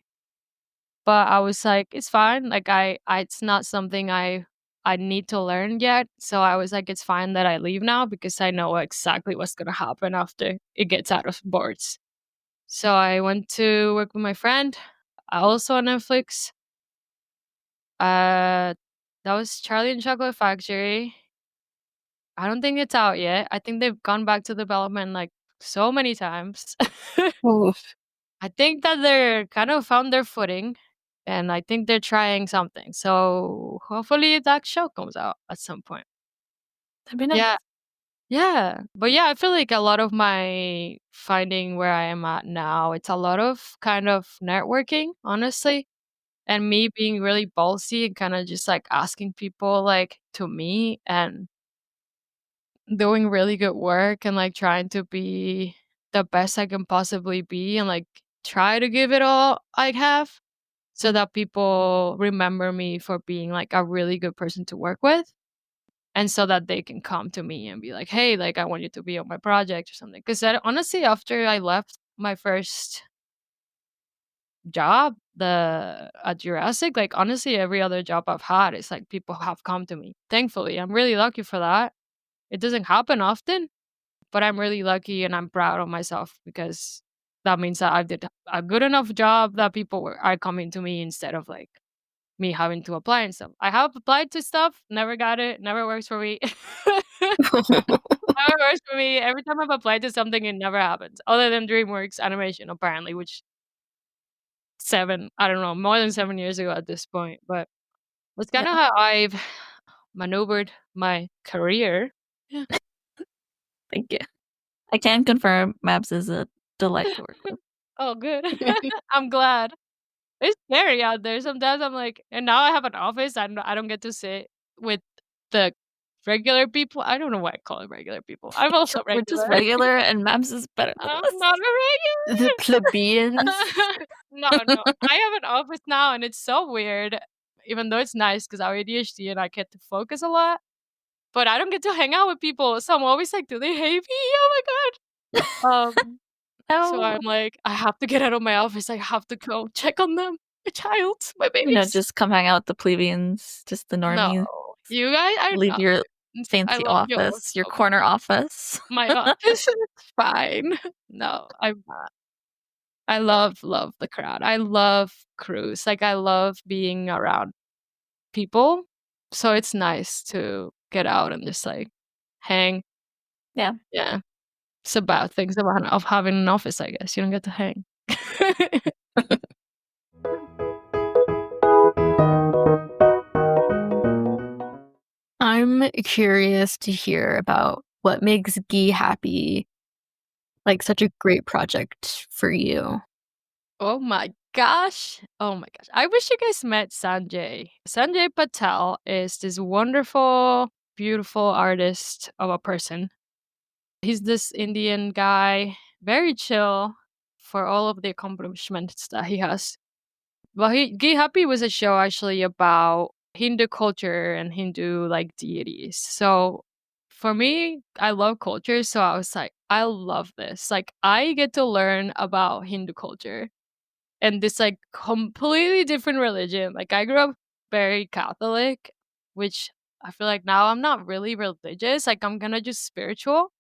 but I was like, it's fine. Like I it's not something I need to learn yet. So I was like, it's fine that I leave now because I know exactly what's gonna happen after it gets out of boards. So I went to work with my friend, also on Netflix. That was Charlie and Chocolate Factory. I don't think it's out yet. I think they've gone back to development like so many times. Oof. I think that they're kind of found their footing and I think they're trying something. So hopefully that show comes out at some point. That'd be nice. Yeah. Yeah. But yeah, I feel like a lot of my finding where I am at now, it's a lot of kind of networking, honestly. And me being really ballsy and kind of just like asking people like to me and doing really good work and like trying to be the best I can possibly be and like try to give it all I have so that people remember me for being like a really good person to work with and so that they can come to me and be like, hey, like I want you to be on my project or something. Because honestly, after I left my first job, the at Jurassic, like honestly, every other job I've had, it's like people have come to me. Thankfully, I'm really lucky for that. It doesn't happen often, but I'm really lucky and I'm proud of myself because that means that I did a good enough job that are coming to me instead of like me having to apply and stuff. I have applied to stuff, never got it, never works for me. Never works for me. Every time I've applied to something, it never happens. Other than DreamWorks animation, apparently, which I don't know, more than 7 years ago at this point. But that's kind of how I've maneuvered my career. Yeah. Thank you. I can confirm Mabs is a delight to work with. Oh, good. I'm glad. It's scary out there. Sometimes I'm like, and now I have an office. I don't get to sit with the regular people. I don't know why I call it regular people. I'm also regular. We're just regular, and Mabs is better than I'm us. not a regular. The plebeians. No. I have an office now, and it's so weird. Even though it's nice because I'm ADHD and I get to focus a lot, but I don't get to hang out with people. So I'm always like, do they hate me? Oh my god. So I'm like, I have to get out of my office. I have to go check on them. My child, my babies. Just come hang out with the plebeians, just the normies. No, you guys are leave your I Fancy love yours office, your so much. corner office. My office is fine. No, I'm not. I love the crowd. I love crews. Like, I love being around people, so it's nice to get out and just, like, hang. Yeah. Yeah. It's a bad things of having an office, I guess. You don't get to hang. I'm curious to hear about what makes Ghee happy, like such a great project for you. Oh my gosh. Oh my gosh. I wish you guys met Sanjay. Sanjay Patel is this wonderful, beautiful artist of a person. He's this Indian guy, very chill for all of the accomplishments that he has. Well, Ge Happy was a show actually about Hindu culture and Hindu like deities. So for me, I love culture, so I was like, I love this. Like, I get to learn about Hindu culture and this like completely different religion. Like, I grew up very Catholic, which I feel like now I'm not really religious. Like, I'm gonna just spiritual.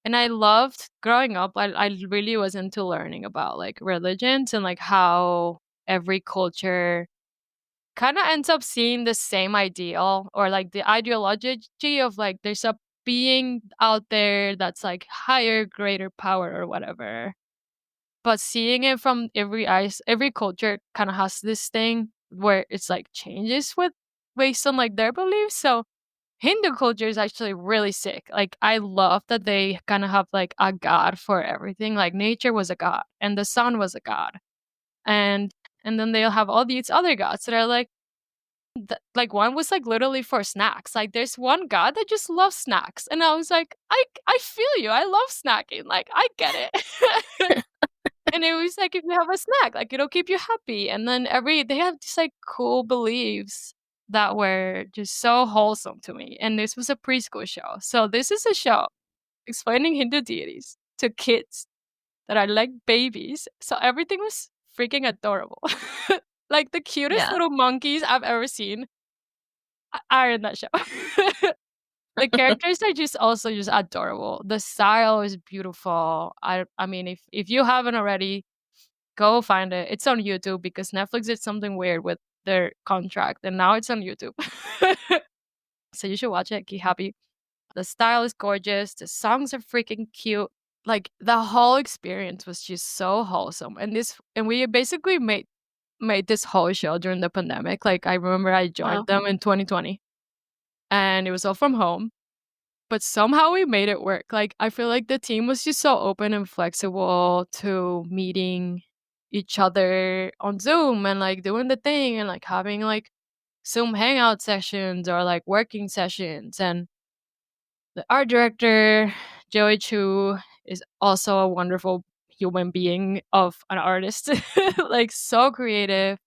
And I loved growing up. I really was into learning about like religions and like how every culture kind of ends up seeing the same ideal or like the ideology of like there's a being out there that's like higher, greater power or whatever. But seeing it from every eyes, every culture kind of has this thing where it's like changes with based on like their beliefs. So Hindu culture is actually really sick. Like, I love that they kind of have like a god for everything. Like, nature was a god, and the sun was a god, and and then they'll have all these other gods that are like, like one was like literally for snacks. Like, there's one god that just loves snacks, and I was like, I feel you. I love snacking. Like, I get it. And it was like, if you have a snack, like, it'll keep you happy, and then they have these, like, cool beliefs that were just so wholesome to me, and this was a preschool show. So this is a show explaining Hindu deities to kids that are like babies, so everything was freaking adorable. Like, the cutest Yeah. little monkeys I've ever seen are in that show. The characters are just also just adorable. The style is beautiful. I mean, if you haven't already, go find it. It's on YouTube because Netflix did something weird with their contract, and now it's on YouTube. So you should watch it. Keep happy. The style is gorgeous. The songs are freaking cute. Like, the whole experience was just so wholesome. And we basically made this whole show during the pandemic. Like, I remember I joined Wow. them in 2020, and it was all from home. But somehow we made it work. Like, I feel like the team was just so open and flexible to meeting each other on Zoom and like doing the thing and like having like Zoom hangout sessions or like working sessions. And the art director, Joey Chu, is also a wonderful human being of an artist. Like, so creative.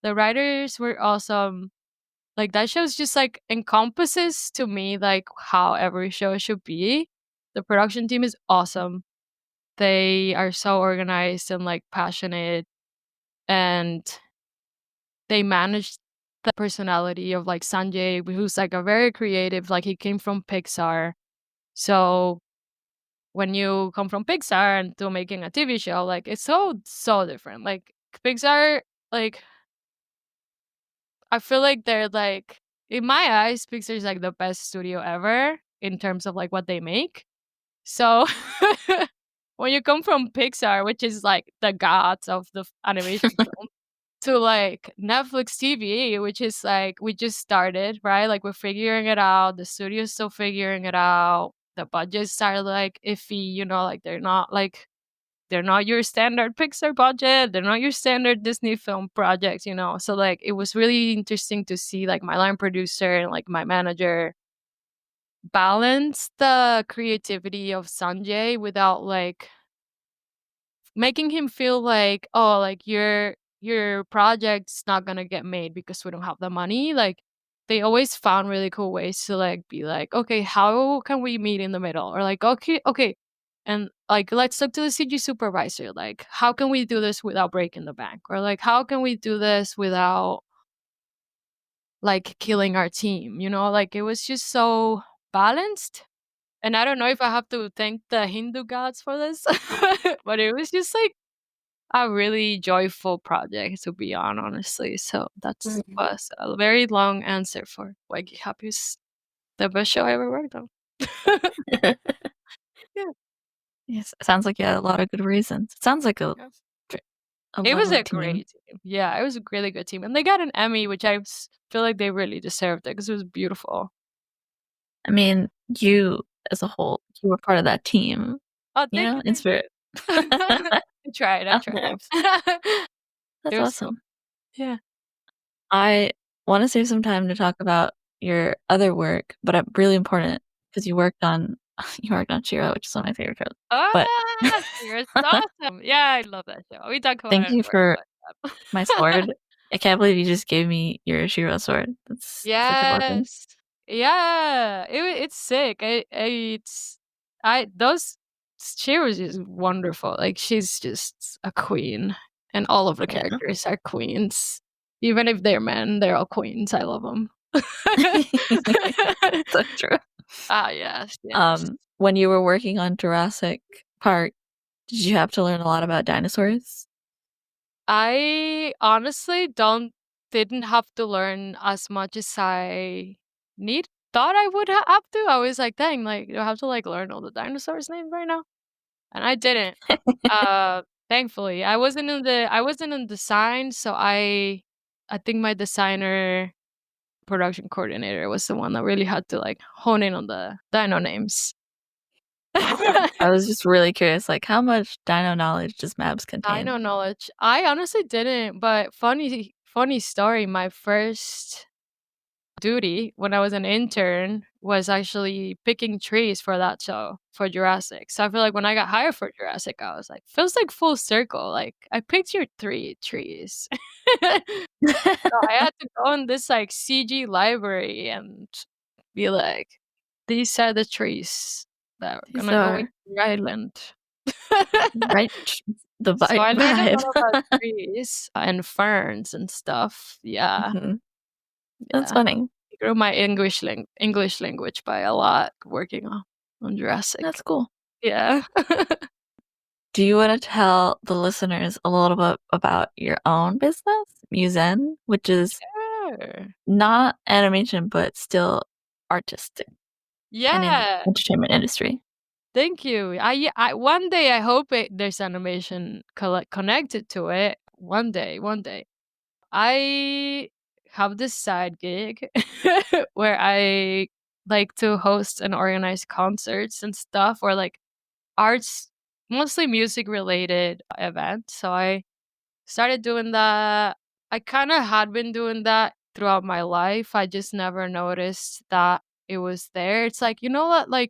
The writers were awesome. Like, that show's just, like, encompasses to me, like, how every show should be. The production team is awesome. They are so organized and, like, passionate, and they managed the personality of, like, Sanjay, who's, like, a very creative, like, he came from Pixar. So, when you come from Pixar and to making a TV show, like, it's so different. Like, Pixar, like, I feel like they're, like in my eyes, Pixar is, like, the best studio ever in terms of, like, what they make. So, when you come from Pixar, which is, like, the gods of the animation film, to, like, Netflix TV, which is, like, we just started, right? Like, we're figuring it out, the studio's still figuring it out, the budgets are, like, iffy, like, they're not your standard Pixar budget. They're not your standard Disney film projects. So, like, it was really interesting to see, like, my line producer and, like, my manager balance the creativity of Sanjay without, like, making him feel like, "Oh, like, your project's not gonna get made because we don't have the money." Like, they always found really cool ways to, like, be like, "Okay, how can we meet in the middle?" Or like, "Okay, and, like, let's talk to the CG supervisor. Like, how can we do this without breaking the bank?" Or like, "How can we do this without, like, killing our team?" Like, it was just so balanced. And I don't know if I have to thank the Hindu gods for this, but it was just like a really joyful project, to be honestly. So that's Mhm. was a very long answer for why Ghee Happy is the best show I ever worked on. Yeah. Yes, it sounds like you had a lot of good reasons. It sounds like Yeah. a It was lovely a team. great team. Yeah, it was a really good team, and they got an Emmy, which feel like they really deserved it because it was beautiful. I mean, you as a whole, you were part of that team, Oh, you thank know, you, in thank you. spirit. I tried, I Oh, tried. Nice. It that's was cool. awesome. Yeah. I want to save some time to talk about your other work, but really important because you worked on you worked on Shira, which is one of my favorite shows. But Ah, you're awesome. Yeah, I love that show. We talk about thank it at you work, for but my sword. I can't believe you just gave me your Shira sword. That's such a blessing. Yes. Yeah, it's sick. It's I those she was just wonderful. Like she's just a queen, and all of the Yeah. characters are queens. Even if they're men, they're all queens. I love them. So true. Ah, yes, yes. When you were working on Jurassic Park, did you have to learn a lot about dinosaurs? I honestly didn't have to learn as much as I thought I would have to. I was like, dang, like do I have to like learn all the dinosaurs' names right now? And I didn't. Thankfully. I wasn't in design, so I think my designer production coordinator was the one that really had to like hone in on the dino names. Awesome. I was just really curious, like how much dino knowledge does Mabs contain? Dino knowledge. I honestly didn't, but funny story, my first duty when I was an intern was actually picking trees for that show, for Jurassic. So I feel like when I got hired for Jurassic, I was like, feels like full circle. Like I picked your 3 trees. So I had to go in this like CG library and be like, these are the trees that are These gonna go into are your island. right the So I learned a vibe. lot about trees and ferns and stuff. Yeah, Mhm. That's yeah. funny. I grew my English language by a lot working on That's Jurassic. cool. Yeah. Do you wanna tell the listeners a little bit about your own business, Musen, which is Sure. not animation, but still artistic and in the Yeah. entertainment industry? Thank you. I one day I hope there's animation connected to it. One day. I have this side gig where I like to host and organize concerts and stuff, or like arts, mostly music related events. So I started doing that. I kind of had been doing that throughout my life. I just never noticed that it was there. It's like, that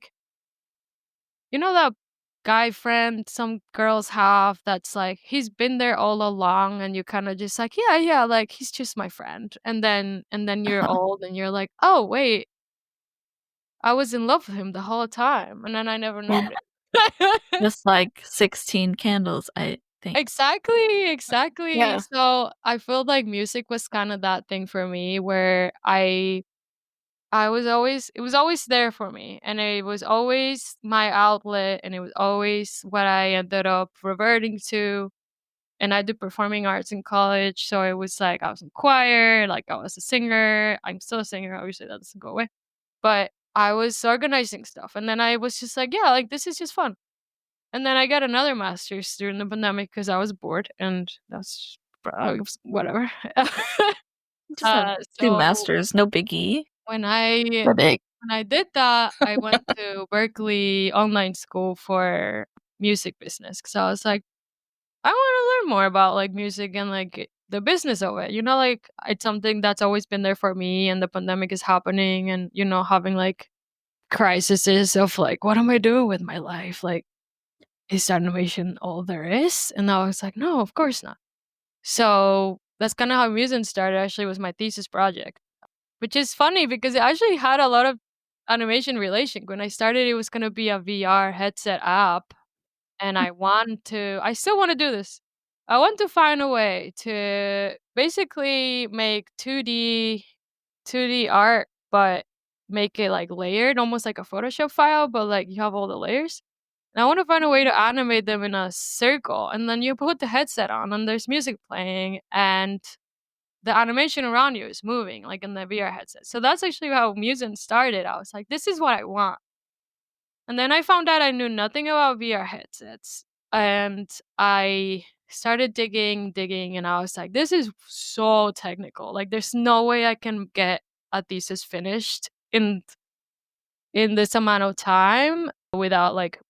guy friend some girls have that's like he's been there all along and you kind of just like, yeah, yeah, like he's just my friend. And then you're Uh-huh. old and you're like, "Oh, wait, I was in love with him the whole time." And then I never Yeah, noticed. just like 16 Candles, I think. Exactly, exactly. Yeah. So, I feel like music was kind of that thing for me where I was always it was always there for me, and it was always my outlet, and it was always what I ended up reverting to. And I did performing arts in college, so it was like I was in choir, like I was a singer. I'm still a singer, obviously that doesn't go away. But I was organizing stuff, and then I was just like, yeah, like this is just fun. And then I got another master's during the pandemic because I was bored, and whatever. Just have 2 So masters, no biggie. when I They're big. when I did that, I went to Berkeley online school for music business because I was like, I want to learn more about like music and like the business of it. Like it's something that's always been there for me, and the pandemic is happening, and having like crises of like, what am I doing with my life? Like, is animation all there is? And I was like, no, of course not. So that's kind of how Musen started. Actually, was my thesis project, which is funny because it actually had a lot of animation relation. When I started, it was gonna be a VR headset app, and I still want to do this. I want to find a way to basically make 2D art, but make it like layered, almost like a Photoshop file, but like you have all the layers. And I want to find a way to animate them in a circle. And then you put the headset on and there's music playing and the animation around you is moving like in the VR headset. So that's actually how Musen started. I was like, this is what I want. And then I found out I knew nothing about VR headsets. And I started digging, and I was like, this is so technical. Like, there's no way I can get a thesis finished in this amount of time without like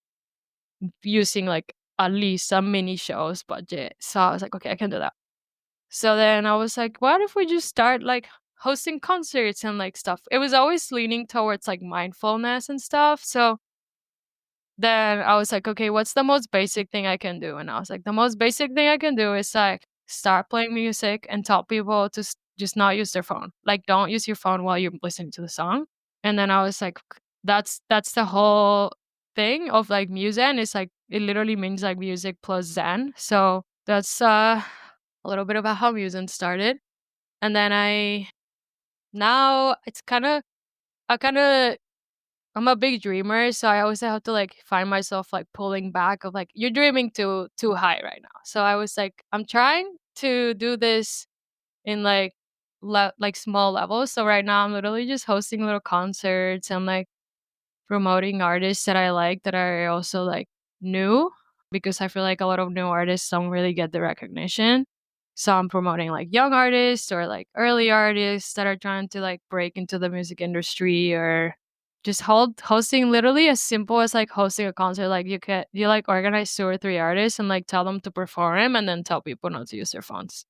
using like at least a mini show's budget. So I was like, okay, I can do that. So then I was like, what if we just start like hosting concerts and like stuff? It was always leaning towards like mindfulness and stuff. So then I was like, okay, what's the most basic thing I can do? And I was like, the most basic thing I can do is like start playing music and tell people to just not use their phone. Like, don't use your phone while you're listening to the song. And then I was like, that's the whole thing of like Musen. It's like it literally means like music plus Zen. So that's a little bit about how Musen started. And then now it's I kind of I'm a big dreamer, so I always have to like find myself like pulling back of like you're dreaming too high right now. So I was like, I'm trying to do this in like like small levels. So right now I'm literally just hosting little concerts and like promoting artists that I like that are also like new, because I feel like a lot of new artists don't really get the recognition. So I'm promoting like young artists or like early artists that are trying to like break into the music industry, or just hosting literally as simple as like hosting a concert. Like you like organize 2 or 3 artists and like tell them to perform and then tell people not to use their phones.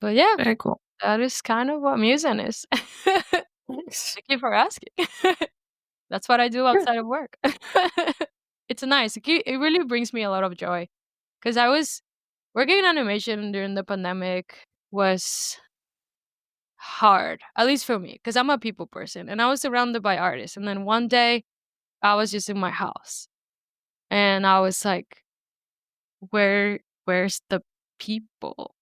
But yeah, Very cool. that is kind of what Musen is. Thank Nice. you for asking. That's what I do Sure. outside of work. It's nice. It really brings me a lot of joy, because I was working in animation during the pandemic was hard, at least for me, because I'm a people person and I was surrounded by artists. And then one day I was just in my house and I was like, where's the people?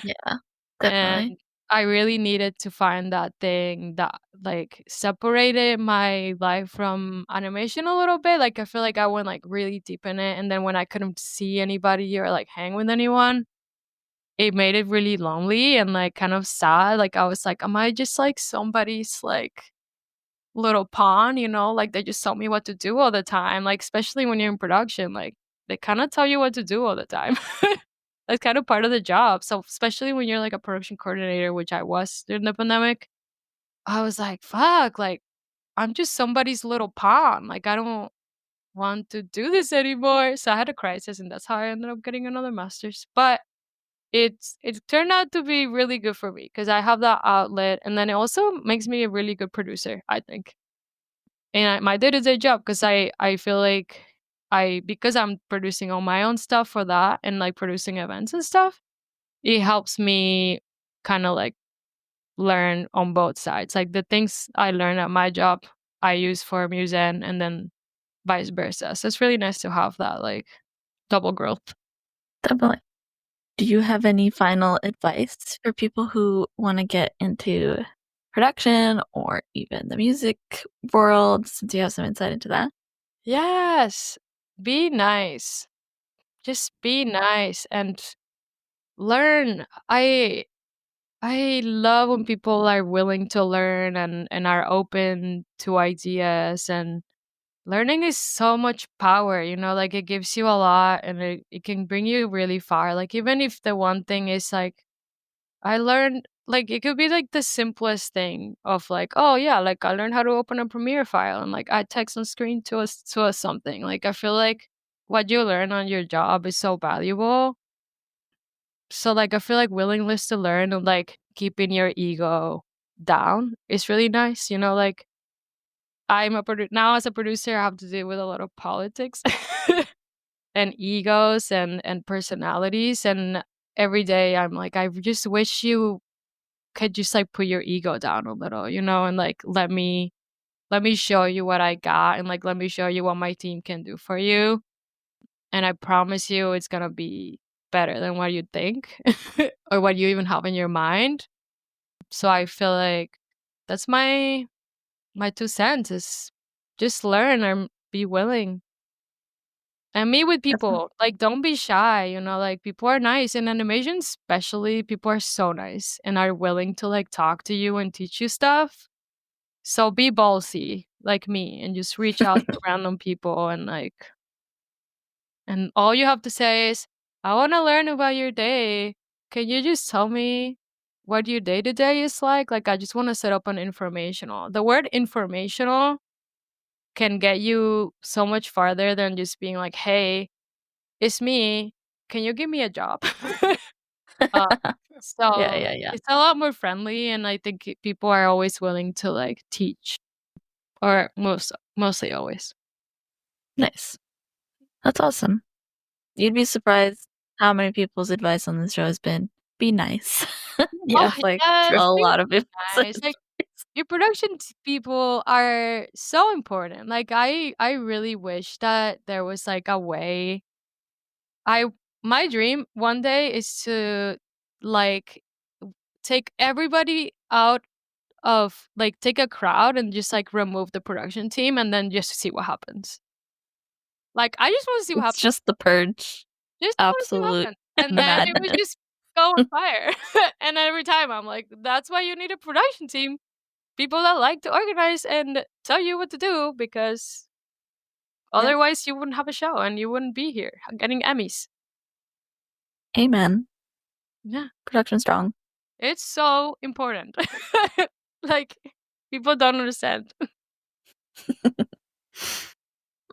Yeah, And definitely. I really needed to find that thing that like separated my life from animation a little bit. Like I feel like I went like really deep in it, and then when I couldn't see anybody or like hang with anyone, it made it really lonely and like kind of sad. Like I was like, am I just like somebody's like little pawn, like they just tell me what to do all the time. Like especially when you're in production, like they kind of tell you what to do all the time. That's kind of part of the job. So especially when you're like a production coordinator, which I was during the pandemic, I was like, fuck, like I'm just somebody's little pawn. Like I don't want to do this anymore. So I had a crisis, and that's how I ended up getting another master's. But it turned out to be really good for me because I have that outlet, and then it also makes me a really good producer, I think. And my day-to-day job, because I feel like because I'm producing all my own stuff for that and like producing events and stuff, it helps me kind of like learn on both sides. Like the things I learn at my job, I use for Musen, and then vice versa. So it's really nice to have that like double growth. Definitely. Do you have any final advice for people who want to get into production or even the music world, since you have some insight into that? Yes. Be nice. Just be nice and learn. I love when people are willing to learn and are open to ideas, and learning is so much power, like it gives you a lot, and it can bring you really far. Like even if the one thing is like I learned, like it could be like the simplest thing of like, oh yeah, like I learned how to open a Premiere file and like add text on screen to a something. Like I feel like what you learn on your job is so valuable. So like I feel like willingness to learn and like keeping your ego down is really nice. Like now as a producer, I have to deal with a lot of politics and egos and personalities, and every day I'm like, I just wish you could just like put your ego down a little, and like let me show you what I got, and like let me show you what my team can do for you. And I promise you it's gonna be better than what you think or what you even have in your mind. So I feel like that's my 2 cents is just learn or be willing. And meet with people. Like, don't be shy, like, people are nice. In animation especially, people are so nice and are willing to, like, talk to you and teach you stuff. So be ballsy, like me, and just reach out to random people and all you have to say is, "I wanna learn about your day. Can you just tell me what your day-to-day is like? Like, I just wanna set up an informational." The word informational can get you so much farther than just being like, "Hey, it's me. Can you give me a job?" Uh, Yeah, so yeah, yeah. it's a lot more friendly, and I think people are always willing to, like, teach, or mostly always. Nice. That's awesome. You'd be surprised how many people's advice on this show has been, "Be nice." Yeah. Oh, That's, like, yes, a be lot of people's nice. Like, advice. your production people are so important. Like, I really wish that there was, like, a way. I My dream one day is to, like, take everybody out of, like, take a crowd and just, like, remove the production team and then just see what happens. Like, I just wanna see what It's happens. just the purge. Just wanna see what Absolute happens. And then it would madness. just go on fire. And every time I'm like, "That's why you need a production team. People that like to organize and tell you what to do, because Yeah. otherwise you wouldn't have a show and you wouldn't be here getting Emmys." Amen. Yeah. Production strong. It's so important. Like, people don't understand.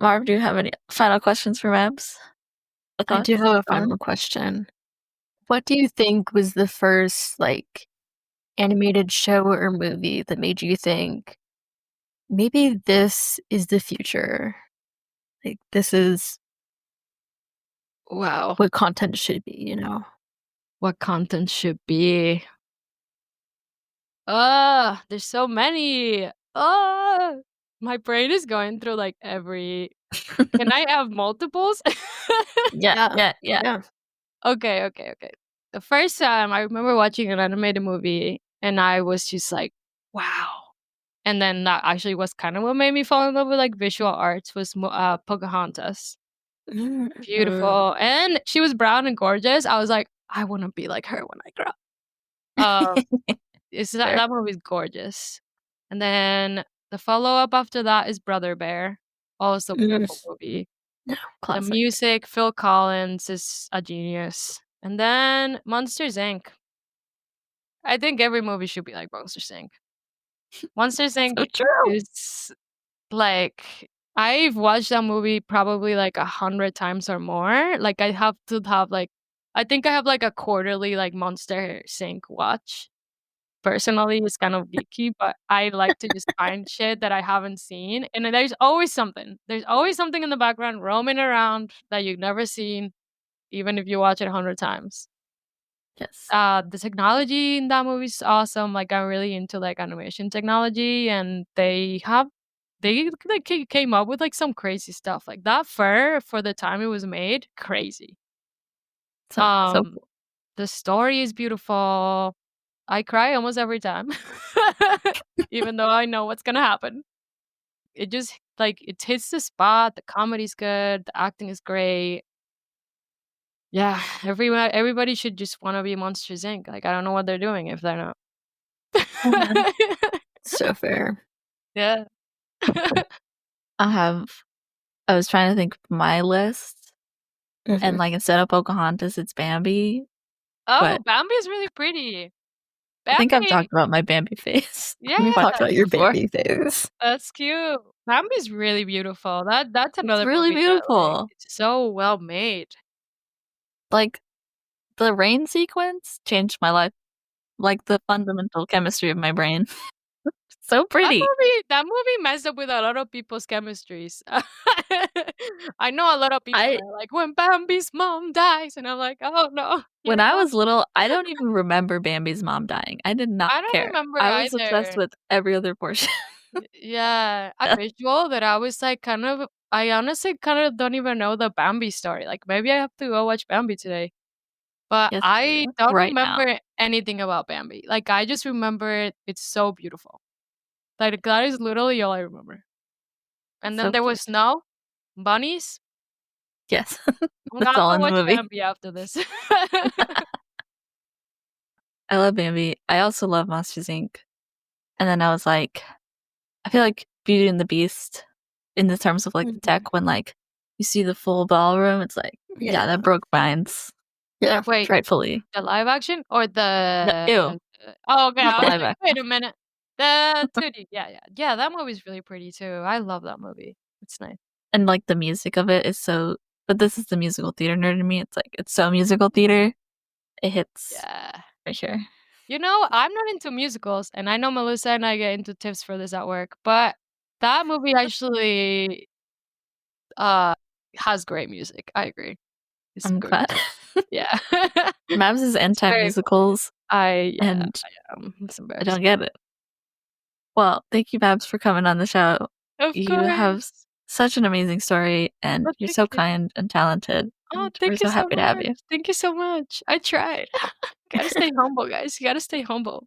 Marv, do you have any final questions for Mabs? Or I do thoughts have a on final question. What do you think was the first, like, animated show or movie that made you think, "Maybe this is the future? Like, this is Wow. what content should be," you know? What content should be? There's so many. My brain is going through, like, every. Can I have multiples? Yeah, Yeah. yeah, yeah. Yeah. Okay, okay, okay. The first time I remember watching an animated movie, and I was just like, "Wow." And then that actually was kind of what made me fall in love with, like, visual arts was Pocahontas. Mhm. Beautiful, and she was brown and gorgeous. I was like, "I wanna be like her when I grow up." It's that Fair. that movie's gorgeous. And then the follow-up after that is Brother Bear, also Mm. beautiful movie. No, The classic. music, Phil Collins is a genius. And then Monsters, Inc. I think every movie should be like Monsters, Inc. Monsters, Inc. So true. is like, I've watched that movie probably like 100 times or more. Like, I have to have, like, I think I have, like, a quarterly, like, Monster Inc. watch. Personally, it's kind of geeky, but I like to just find shit that I haven't seen, and then there's always something. There's always something in the background roaming around that you've never seen, even if you watch it 100 times. Yes. The technology in that movie is awesome. Like, I'm really into, like, animation technology, and they, like, came up with, like, some crazy stuff. Like, that fur for the time it was made, crazy. So Um, the story is beautiful. I cry almost every time, even though I know what's gonna happen. It just, like, it hits the spot, the comedy's good, the acting is great. Yeah, everybody should just wanna be Monsters, Inc. Like, I don't know what they're doing if they're not. Amen. So fair. Yeah. I have I was trying to think of my list, and, Mhm. like, instead of Pocahontas, it's Bambi, Oh, but Bambi is really pretty. I think I've Bambi, talked about my Bambi face yeah, We've quite talked about your before. baby phase. that's cute. Bambi's really beautiful. That's It's another really movie that, like, beautiful. it's so well made. Like, the rain sequence changed my life, like, the fundamental chemistry of my brain. So pretty. That movie messed up with a lot of people's chemistries. I know a lot of people I that are like, "When Bambi's mom dies," and I'm like, "Oh, no, When you're I not." was little, I don't even remember Bambi's mom dying. I did not I don't care. remember I was obsessed either. with every other portion. Yeah, a visual that I was like, I honestly kind of don't even know the Bambi story. Like, maybe I have to go watch Bambi today. But Yes, you I do. don't Right now. remember anything about Bambi. Like, I just remember it's so beautiful. Like, that is literally all I remember. And then So there cute. was snow, bunnies. Yes. I'm That's gonna all go in the watch movie. Bambi after this. I love Bambi. I also love Monsters Inc. And then I was like, I feel like Beauty and the Beast, in the terms of like the tech, when like you see the full ballroom, it's like, yeah, that broke minds. Yeah. Wait, Rightfully. the live action or No, the? ew. Oh, okay. Not I the was live like, wait action. a minute. The 2D. Yeah. That movie's really pretty too. I love that movie. It's nice. And like the music of it is so, but this is the musical theater nerd in me. It's like, it's so musical theater. It hits Yeah. for sure. You know, I'm not into musicals, and I know Melissa and I get into tips for this at work, but that movie actually has great music. I agree. It's I'm good. glad. Yeah. Mabs is It's very funny. anti-musicals, and It's I embarrassing. don't get it. Well, thank you, Mabs, for coming on the show. Of You have course. such an amazing story, and Oh, you're thank so you. kind and talented. Oh, And we're thank you so so happy to have you. much. Thank you so much. I tried. Gotta stay humble, guys. You gotta stay humble.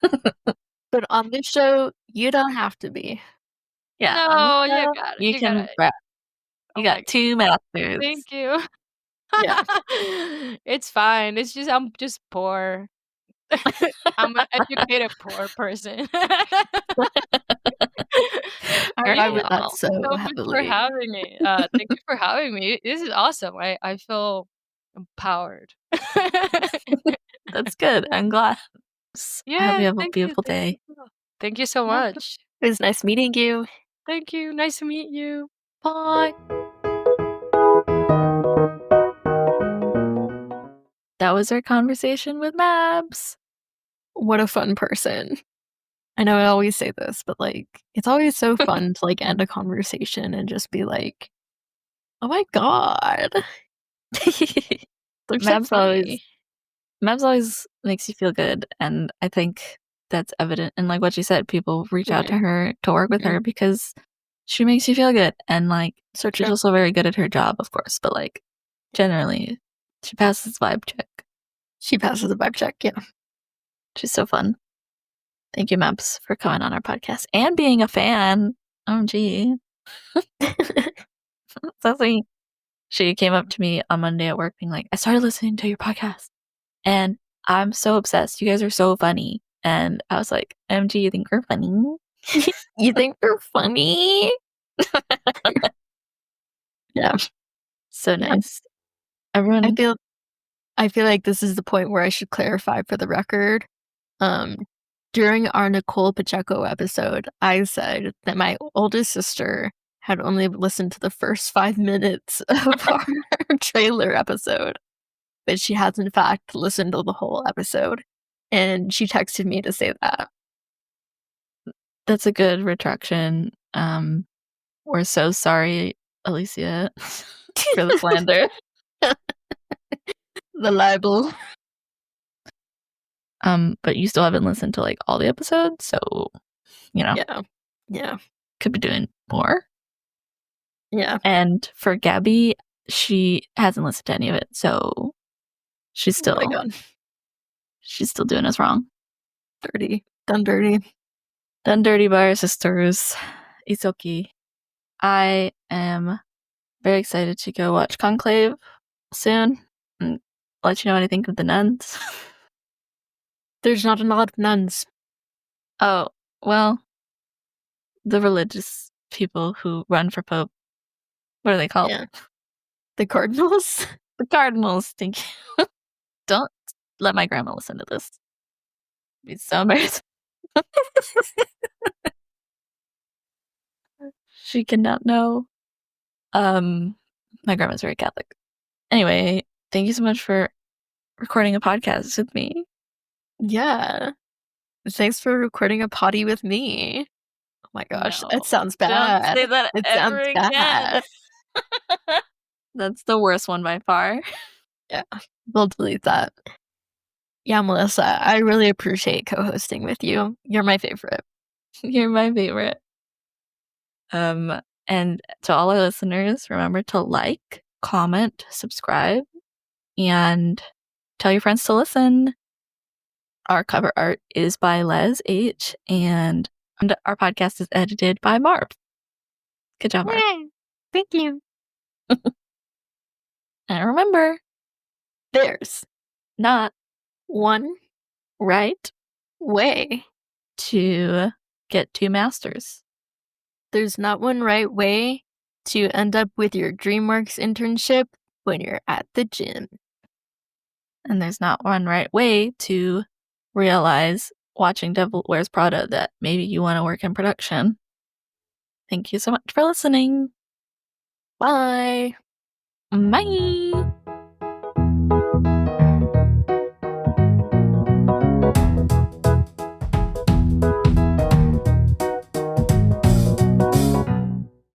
But on this show, you don't have to be. Yeah, No, you got it. you can rap. You Oh my got 2 masters. Thank you. Yeah. It's fine. It's just I'm just poor. I'm an educated poor person. I Aren't remember we that all? so So much for heavily. having me. Thank you for having me. This is awesome. I feel empowered. That's good. I'm glad. I hope Yeah, you have a thank you. beautiful day. Thank you so much. It was nice meeting you. Thank you. Nice to meet you. Bye. That was our conversation with Mabs. What a fun person. I know I always say this, but like it's always so fun to like end a conversation and just be like, "Oh my god." They're so funny. Mabs always makes you feel good, and I think that's evident. And like what you said, people reach out to her to work with her because she makes you feel good, and like So she's true. also very good at her job, of course. But like generally, she passes the vibe check. She passes the vibe check, yeah. She's so fun. Thank you, Mabs, for coming on our podcast and being a fan. OMG. So sweet. She came up to me on Monday at work being like, I started listening to your podcast and I'm so obsessed. You guys are so funny. And I was like, OMG, you think we're funny? You think they're funny? Yeah. So nice. Everyone. I feel like this is the point where I should clarify for the record. During our Nicole Pacheco episode, I said that my oldest sister had only listened to the first 5 minutes of our trailer episode, but she has in fact listened to the whole episode, and she texted me to say that. That's a good retraction. We're so sorry, Alicia, for the slander. The libel. But you still haven't listened to like all the episodes, so you know, Yeah. could be doing more. Yeah. And for Gabby, she hasn't listened to any of it, so she's still Oh my God. she's still doing us wrong. Dirty. Done dirty. Done dirty by our sisters. It's okay. I am very excited to go watch Conclave soon and let you know what I think of the nuns. There's not a lot of nuns. Oh, well, the religious people who run for Pope. What are they called? Yeah. The cardinals? The cardinals. Thank you. Don't let my grandma listen to this. It'd be so embarrassing. She cannot know. My grandma's very Catholic. Anyway, thank you so much for recording a podcast with me. Yeah. Thanks for recording a potty with me. Oh my gosh, No, that sounds bad. Don't say that It ever sounds again. bad. That's the worst one by far. Yeah, we'll delete that. Yeah, Melissa, I really appreciate co-hosting with you. You're my favorite. You're my favorite. And to all our listeners, remember to like, comment, subscribe, and tell your friends to listen. Our cover art is by Les H, and And our podcast is edited by Marv. Good job, Marv. Yay. Thank you. And remember, There's not one right way. to get 2 masters. There's not one right way to end up with your DreamWorks internship when you're at the gym. And there's not one right way to realize watching Devil Wears Prada that maybe you want to work in production. Thank you so much for listening. Bye. Bye.